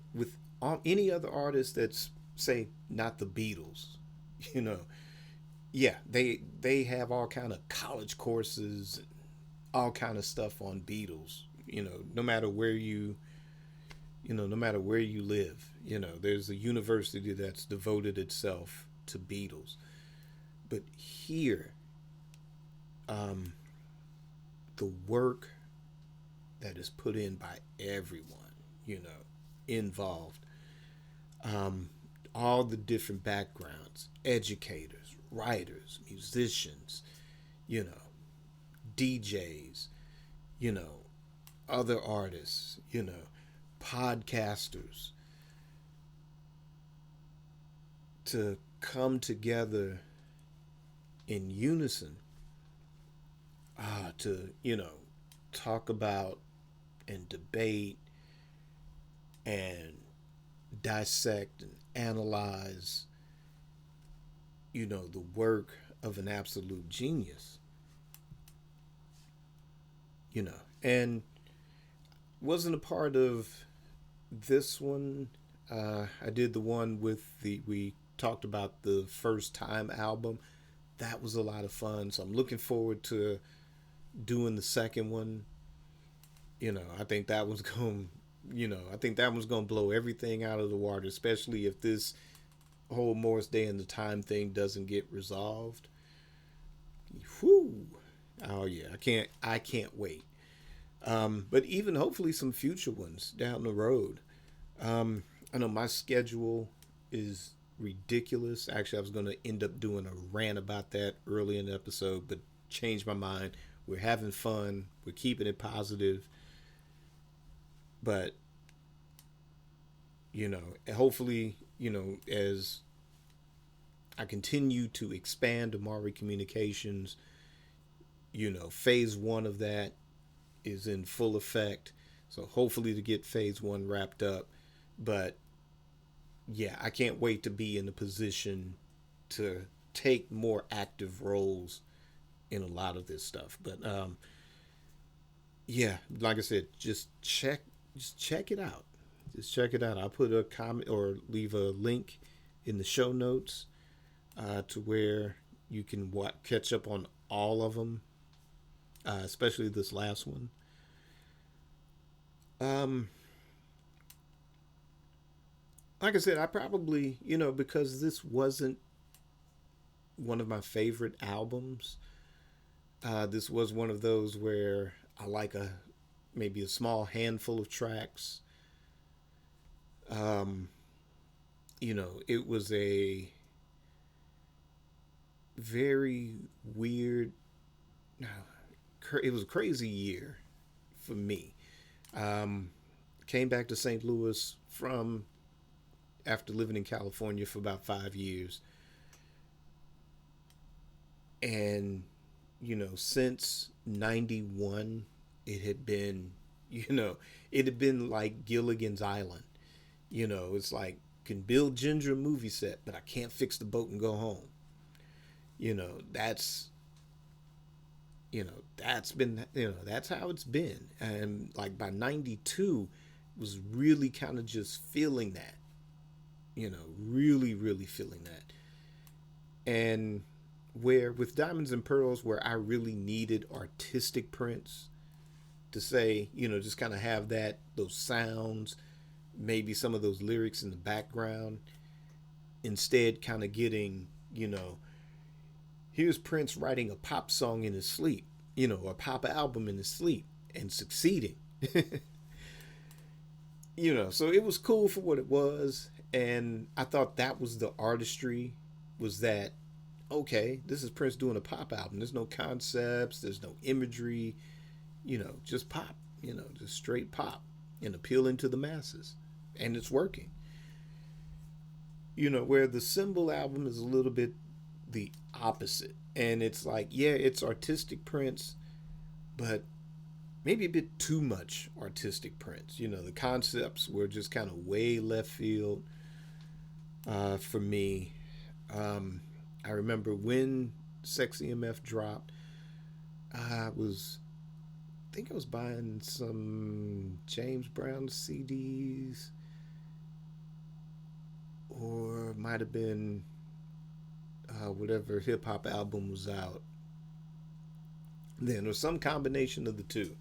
other artist that's, say, not the Beatles. Yeah, they have all kind of college courses, all kind of stuff on Beatles. No matter where you live, there's a university that's devoted itself to Beatles. But here, the work that is put in by everyone, involved, all the different backgrounds, educators, writers, musicians, DJs, other artists, podcasters, to come together in unison, to talk about and debate and dissect and analyze the work of an absolute genius, and wasn't a part of this one. I did the one we talked about the First Time album. That was a lot of fun, so I'm looking forward to doing the second one. I think that one's going to blow everything out of the water, especially if this whole Morris Day and the Time thing doesn't get resolved. Whew. Oh yeah, I can't wait. But even hopefully some future ones down the road. I know my schedule is ridiculous. Actually, I was going to end up doing a rant about that early in the episode, but changed my mind. We're having fun. We're keeping it positive. But, And hopefully, as I continue to expand Amari Communications, phase one of that is in full effect. So hopefully to get phase one wrapped up. But yeah, I can't wait to be in a position to take more active roles in a lot of this stuff. But yeah, like I said, just check it out. Just check it out. I'll put a comment or leave a link in the show notes to where you can catch up on all of them, especially this last one. Um, like I said, I probably, because this wasn't one of my favorite albums. This was one of those where I like maybe a small handful of tracks. Um, it was a very weird. No, it was a crazy year for me. Um, Came back to St. Louis from after living in California for about 5 years, and since '91, it had been, it had been like Gilligan's Island. It's like can build Ginger a movie set, but I can't fix the boat and go home. That's that's been that's how it's been, and like by '92, was really kind of just feeling that, really really feeling that, and where with Diamonds and Pearls, where I really needed artistic Prince to say, just kind of have those sounds, maybe some of those lyrics in the background, instead kind of getting, here's Prince writing a pop song in his sleep, a pop album in his sleep and succeeding. So it was cool for what it was. And I thought that was the artistry, was that, okay, this is Prince doing a pop album. There's no concepts, there's no imagery, just pop, just straight pop and appealing to the masses. And it's working. Where the Symbol album is a little bit the opposite. And it's like, yeah, it's artistic Prince, but maybe a bit too much artistic Prince. The concepts were just kind of way left field for me. I remember when Sexy MF dropped, I think I was buying some James Brown CDs, or it might have been whatever hip hop album was out then, or some combination of the two.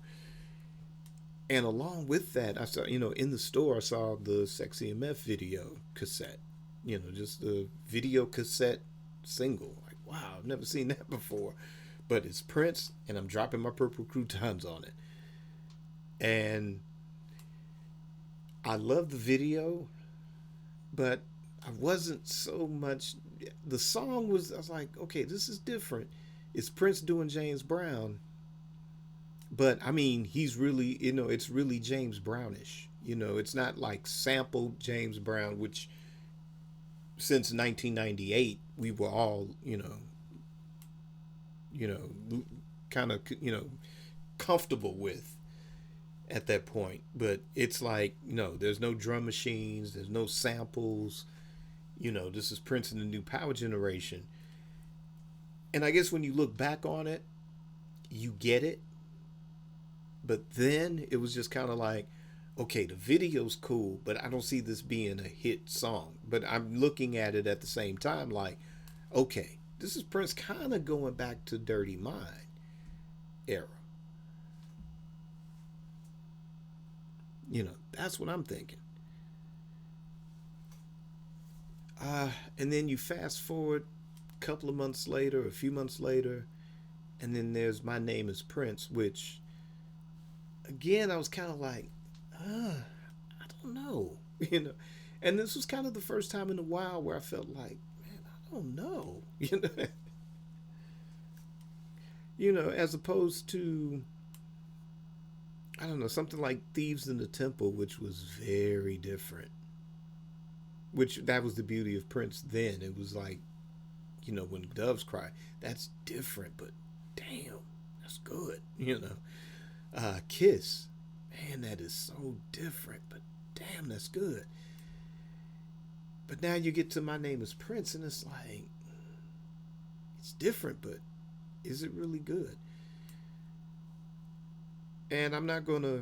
And along with that, I saw, in the store, I saw the Sexy MF video cassette, just the video cassette single. Like, wow, I've never seen that before. But it's Prince, and I'm dropping my purple croutons on it. And I love the video, but I wasn't so much. The song was, I was like, okay, this is different. It's Prince doing James Brown. But I mean, he's really, it's really James Brownish. It's not like sampled James Brown, which since 1998, we were all, kind of, comfortable with at that point. But it's like, no, there's no drum machines, there's no samples. This is Prince in the new power generation. And I guess when you look back on it, you get it. But then it was just kind of like, okay, the video's cool, but I don't see this being a hit song. But I'm looking at it at the same time like, okay, this is Prince kind of going back to Dirty Mind era. That's what I'm thinking. And then you fast forward a couple of months later, a few months later, and then there's My Name is Prince, which, again, I was kind of like, I don't know, And this was kind of the first time in a while where I felt like, man, I don't know, as opposed to, I don't know, something like Thieves in the Temple, which was very different. which that was the beauty of Prince then. It was like, when doves cry, that's different, but damn, that's good. Kiss, man, that is so different, but damn, that's good. But now you get to My Name is Prince, and it's like, it's different, but is it really good? And I'm not gonna,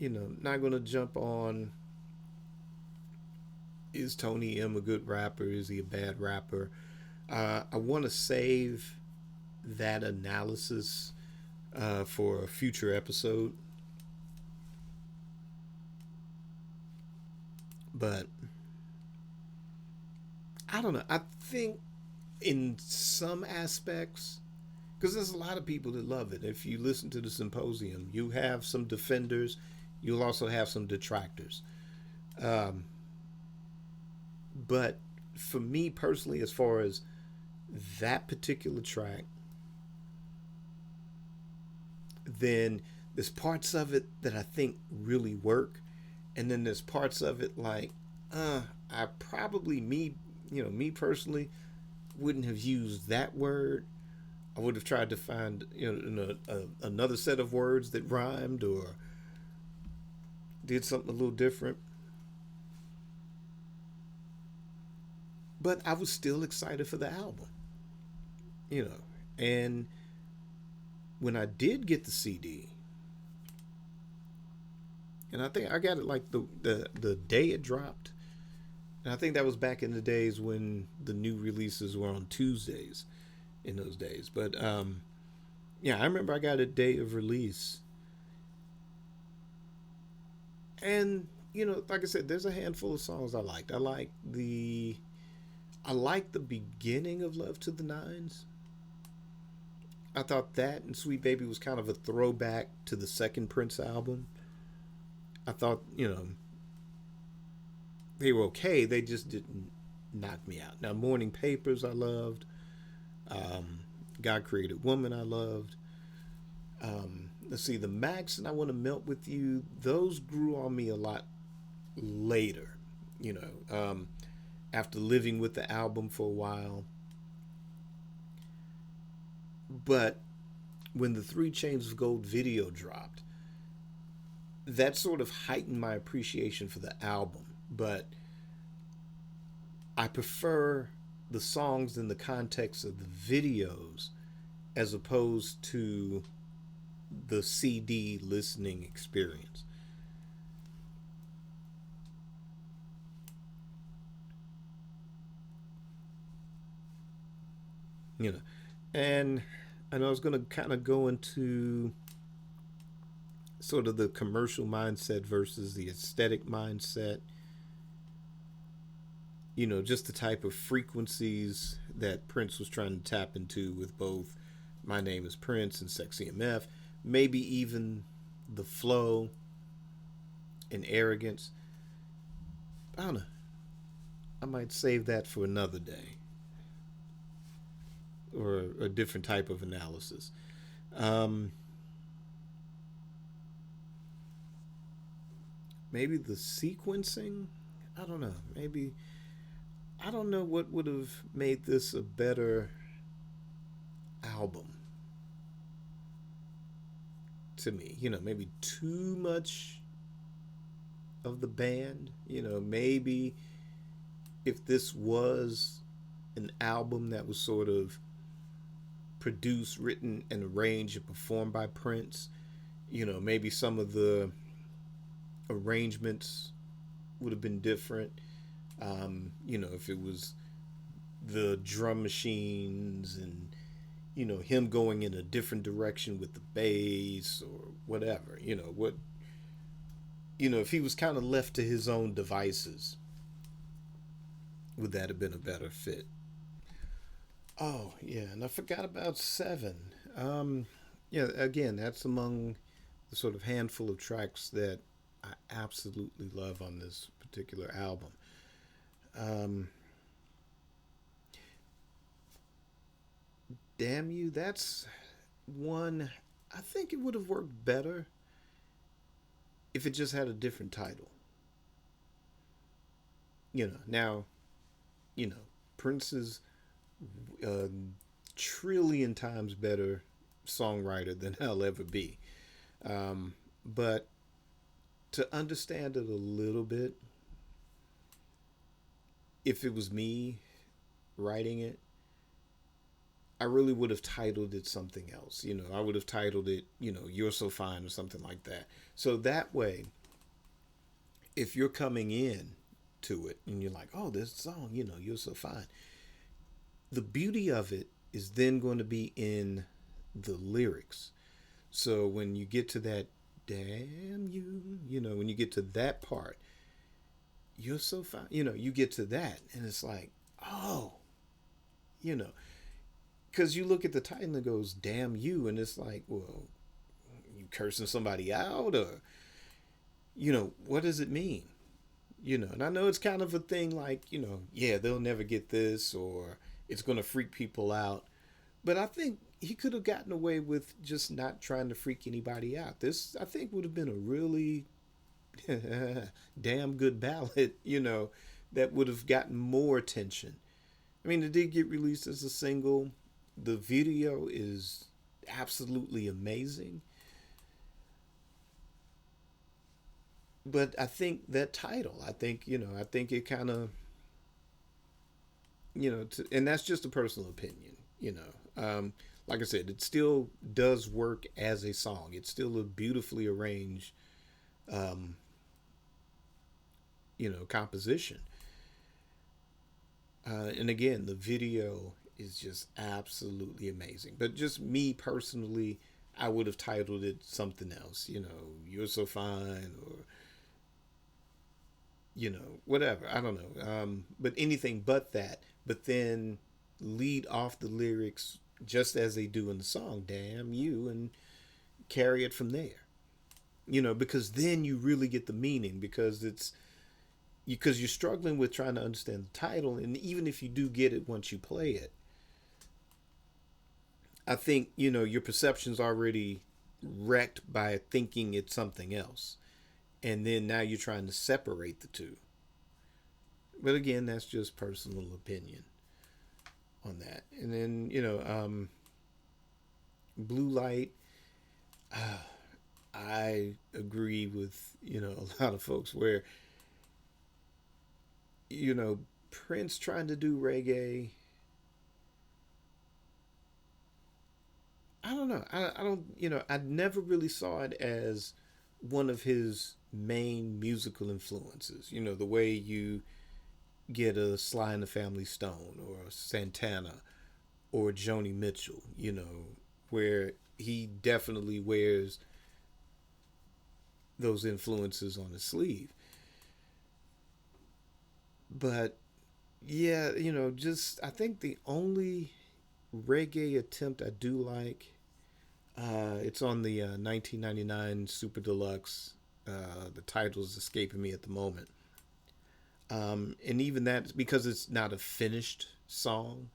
not gonna jump on, is Tony M a good rapper? Is he a bad rapper? I want to save that analysis for a future episode. But I don't know. I think in some aspects, because there's a lot of people that love it. If you listen to the symposium, you have some defenders, you'll also have some detractors. Um, but for me personally, as far as that particular track, then there's parts of it that I think really work, and then there's parts of it like, I probably me personally wouldn't have used that word. I would have tried to find another set of words that rhymed or did something a little different. But I was still excited for the album, you know. And when I did get the CD, and I think I got it like the day it dropped. And I think that was back in the days when the new releases were on Tuesdays in those days. But yeah, I remember I got a day of release. And, like I said, there's a handful of songs I liked. I like the beginning of Love to the Nines. I thought that and Sweet Baby was kind of a throwback to the second Prince album. I thought, they were okay. They just didn't knock me out. Now, Morning Papers I loved. God Created Woman I loved. Let's see, The Max and I Want to Melt With You. Those grew on me a lot later, after living with the album for a while. But when the Three Chains of Gold video dropped, that sort of heightened my appreciation for the album. But I prefer the songs in the context of the videos as opposed to the CD listening experience. And I know I was going to kind of go into sort of the commercial mindset versus the aesthetic mindset. Just the type of frequencies that Prince was trying to tap into with both My Name is Prince and Sexy MF. Maybe even the flow and arrogance. I don't know. I might save that for another day or a different type of analysis. Maybe the sequencing. I don't know. Maybe I don't know what would have made this a better album to me. Maybe too much of the band. Maybe if this was an album that was sort of produced, written, and arranged and performed by Prince, maybe some of the arrangements would have been different. If it was the drum machines and, him going in a different direction with the bass or whatever, if he was kind of left to his own devices, would that have been a better fit? Oh, yeah, and I forgot about Seven. Yeah, again, that's among the sort of handful of tracks that I absolutely love on this particular album. Um, Damn You, that's one. I think it would have worked better if it just had a different title. Now, Prince is a trillion times better songwriter than I'll ever be. But to understand it a little bit, if it was me writing it, I really would have titled it something else. I would have titled it, You're So Fine or something like that. So that way, if you're coming in to it and you're like, oh, this song, You're So Fine, the beauty of it is then going to be in the lyrics. So when you get to that, damn you, when you get to that part, you're so fine, you get to that and it's like, oh, you know, because you look at the title and it goes, damn you. And it's like, well, you cursing somebody out or, what does it mean? And I know it's kind of a thing like, yeah, they'll never get this or it's going to freak people out. But I think he could have gotten away with just not trying to freak anybody out. This, I think, would have been a really damn good ballad, that would have gotten more attention. I mean, it did get released as a single. The video is absolutely amazing. But I think that title, I think it kind of, and that's just a personal opinion, like I said, it still does work as a song. It's still a beautifully arranged, um, composition. And again, the video is just absolutely amazing. But just me personally, I would have titled it something else. You're so fine, or whatever. I don't know. But anything but that. But then lead off the lyrics just as they do in the song, "Damn you," and carry it from there. Because then you really get the meaning because you're struggling with trying to understand the title, and even if you do get it once you play it, I think your perception's already wrecked by thinking it's something else, and then now you're trying to separate the two. But again, that's just personal opinion on that. And then Blue Light, I agree with a lot of folks where Prince trying to do reggae. I don't know. I don't. I never really saw it as one of his main musical influences. The way you get a Sly and the Family Stone or Santana or Joni Mitchell. Where he definitely wears those influences on his sleeve. But yeah, just I think the only reggae attempt I do like, it's on the 1999 Super Deluxe. The title's escaping me at the moment. And even that, because it's not a finished song,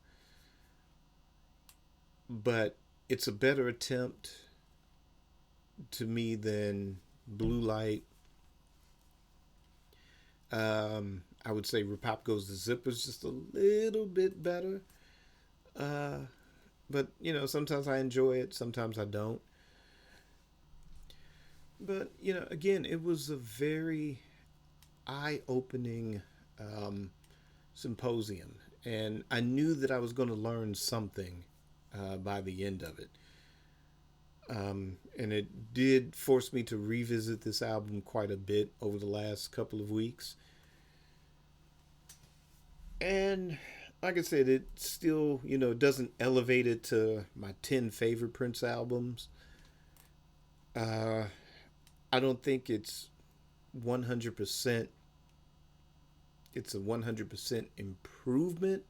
but it's a better attempt to me than Blue Light. I would say Repop Goes the Zipper's just a little bit better. But, sometimes I enjoy it, sometimes I don't. But, again, it was a very eye opening symposium. And I knew that I was going to learn something by the end of it. And it did force me to revisit this album quite a bit over the last couple of weeks. And like I said, it still, doesn't elevate it to my 10 favorite Prince albums. I don't think it's 100%. It's a 100% improvement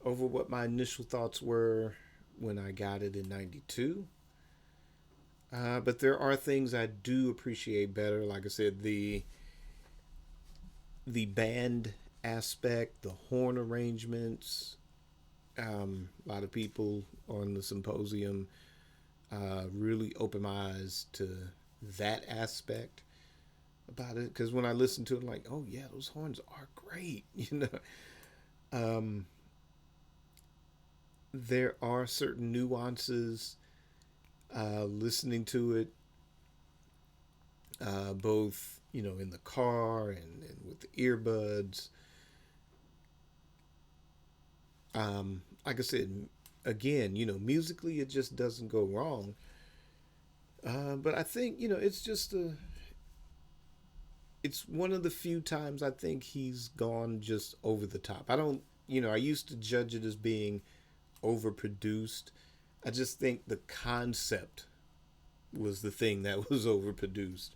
over what my initial thoughts were when I got it in 92. But there are things I do appreciate better. Like I said, the band aspect, the horn arrangements. A lot of people on the symposium really opened my eyes to that aspect. about it, because when I listen to it, I'm like, oh yeah, those horns are great. Um, there are certain nuances listening to it, both in the car and with the earbuds. Like I said, again, musically it just doesn't go wrong. But I think it's one of the few times I think he's gone just over the top. I don't, I used to judge it as being overproduced. I just think the concept was the thing that was overproduced,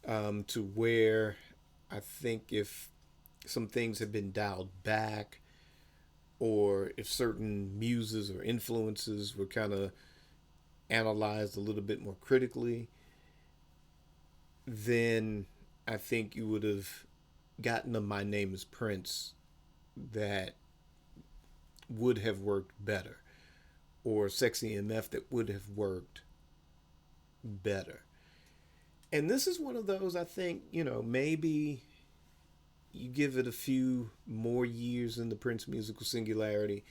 to where I think if some things had been dialed back, or if certain muses or influences were kind of analyzed a little bit more critically, then I think you would have gotten a My Name is Prince that would have worked better, or Sexy MF that would have worked better. And this is one of those, I think, maybe you give it a few more years in the Prince musical singularity.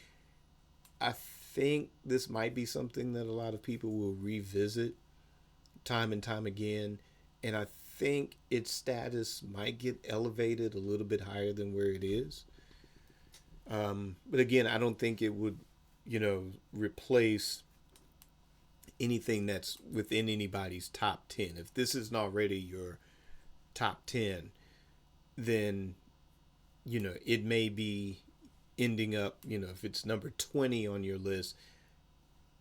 I think this might be something that a lot of people will revisit time and time again. And I think its status might get elevated a little bit higher than where it is. But again, I don't think it would, replace anything that's within anybody's top 10. If this isn't already your top 10, then, it may be ending up, if it's number 20 on your list,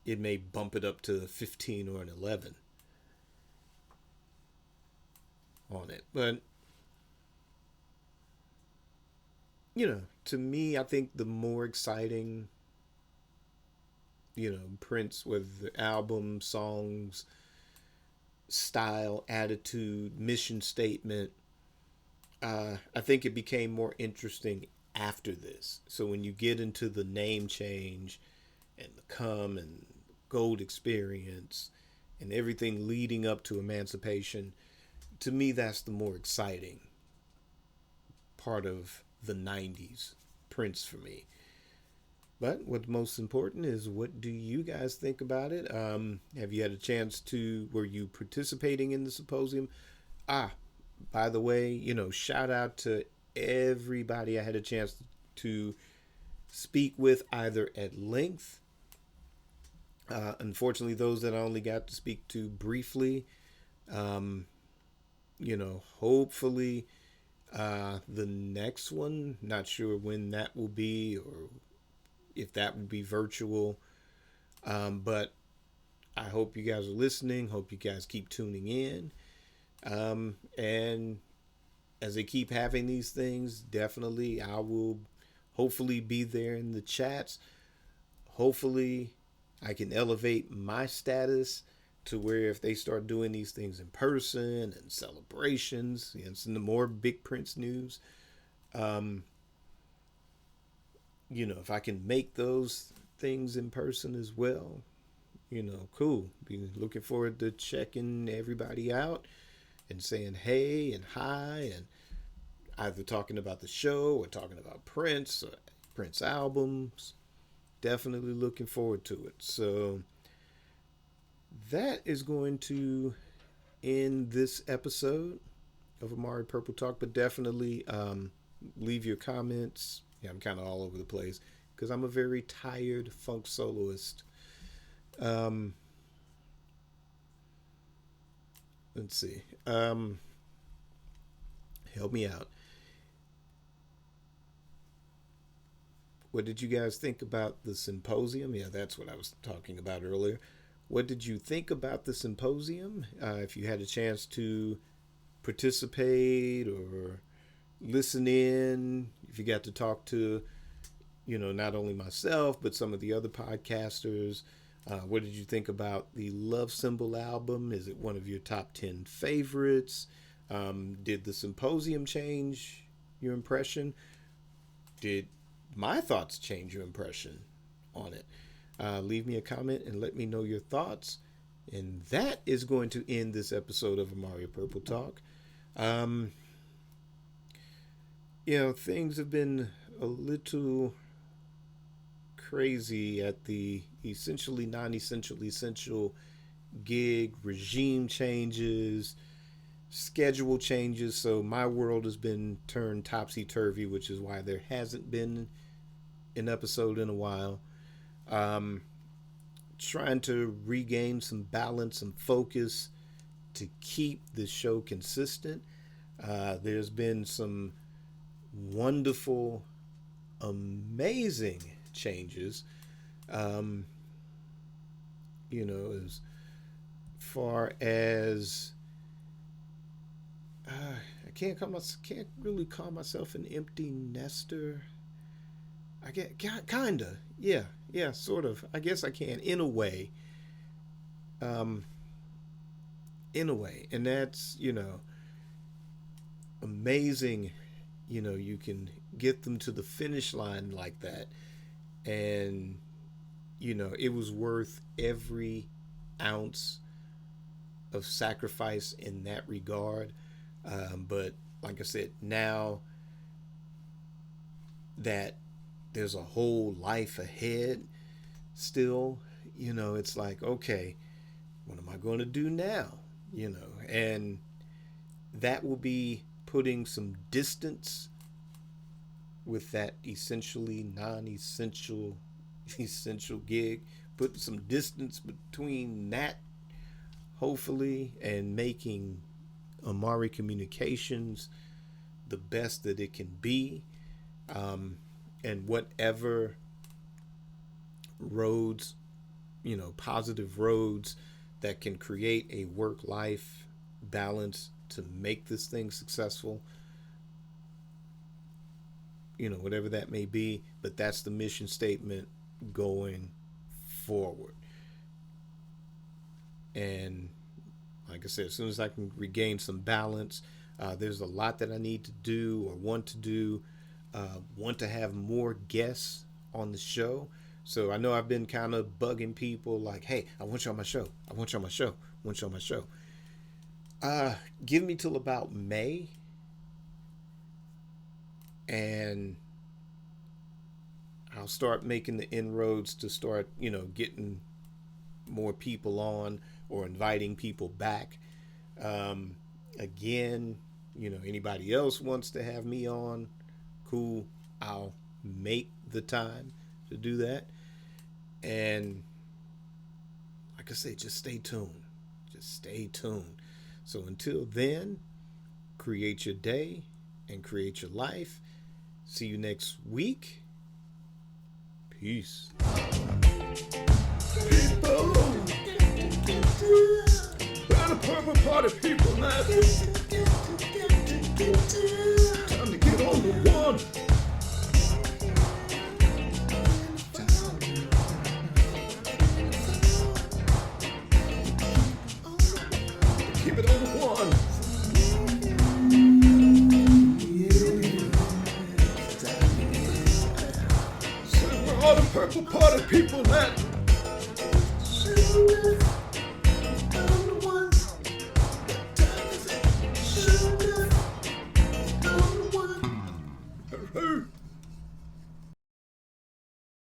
it may bump it up to 15 or an 11 on it. But, to me, I think the more exciting, Prince, with the album, songs, style, attitude, mission statement, I think it became more interesting after this. So when you get into the name change and the Come and Gold Experience and everything leading up to Emancipation, to me, that's the more exciting part of the 90s Prince for me. But what's most important is, what do you guys think about it? Have you had a chance to, were you participating in the symposium? By the way, shout out to everybody I had a chance to speak with, either at length. Unfortunately, those that I only got to speak to briefly. Hopefully the next one, not sure when that will be, or if that will be virtual. But I hope you guys are listening. Hope you guys keep tuning in. And as they keep having these things, definitely I will hopefully be there in the chats. Hopefully I can elevate my status to where if they start doing these things in person and celebrations, and some more big Prince news, if I can make those things in person as well, cool. Be looking forward to checking everybody out and saying hey and hi, and either talking about the show or talking about Prince or Prince albums. Definitely looking forward to it. So that is going to end this episode of Amari Purple Talk. But definitely leave your comments. Yeah, I'm kind of all over the place because I'm a very tired funk soloist. Let's see. Help me out. What did you guys think about the symposium? Yeah, that's what I was talking about earlier. What did you think about the symposium? If you had a chance to participate or listen in, if you got to talk to, not only myself, but some of the other podcasters. What did you think about the Love Symbol album? Is it one of your top 10 favorites? Did the symposium change your impression? Did my thoughts change your impression on it? Leave me a comment and let me know your thoughts. And that is going to end this episode of Amari Purple Talk. Um, things have been a little crazy at the essentially non-essential essential gig, regime changes, schedule changes. So my world has been turned topsy turvy, which is why there hasn't been an episode in a while. Um, Trying to regain some balance and focus to keep the show consistent. There's been some wonderful, amazing changes. Um, as far as can't really call myself an empty nester. I get kinda, yeah, sort of. I guess I can in a way, um, and that's amazing. You can get them to the finish line like that, and it was worth every ounce of sacrifice in that regard. But like I said, now that there's a whole life ahead still, it's like, okay, what am I going to do now? And that will be putting some distance with that essentially non-essential essential gig, put some distance between that, hopefully, and making Amari Communications the best that it can be. And whatever roads, positive roads that can create a work life balance to make this thing successful, whatever that may be. But that's the mission statement going forward. And like I said, as soon as I can regain some balance, there's a lot that I need to do or want to do. Want to have more guests on the show. So I know I've been kind of bugging people like, hey, I want you on my show. I want you on my show. I want you on my show. Give me till about May. And I'll start making the inroads to start, getting more people on or inviting people back. Again, anybody else wants to have me on, cool. I'll make the time to do that. And like I say, just stay tuned. Just stay tuned. So until then, create your day and create your life. See you next week. Peace. People, we're the purple party people now. Time to get on the one. Keep it on the one. So we're all the purple party people now.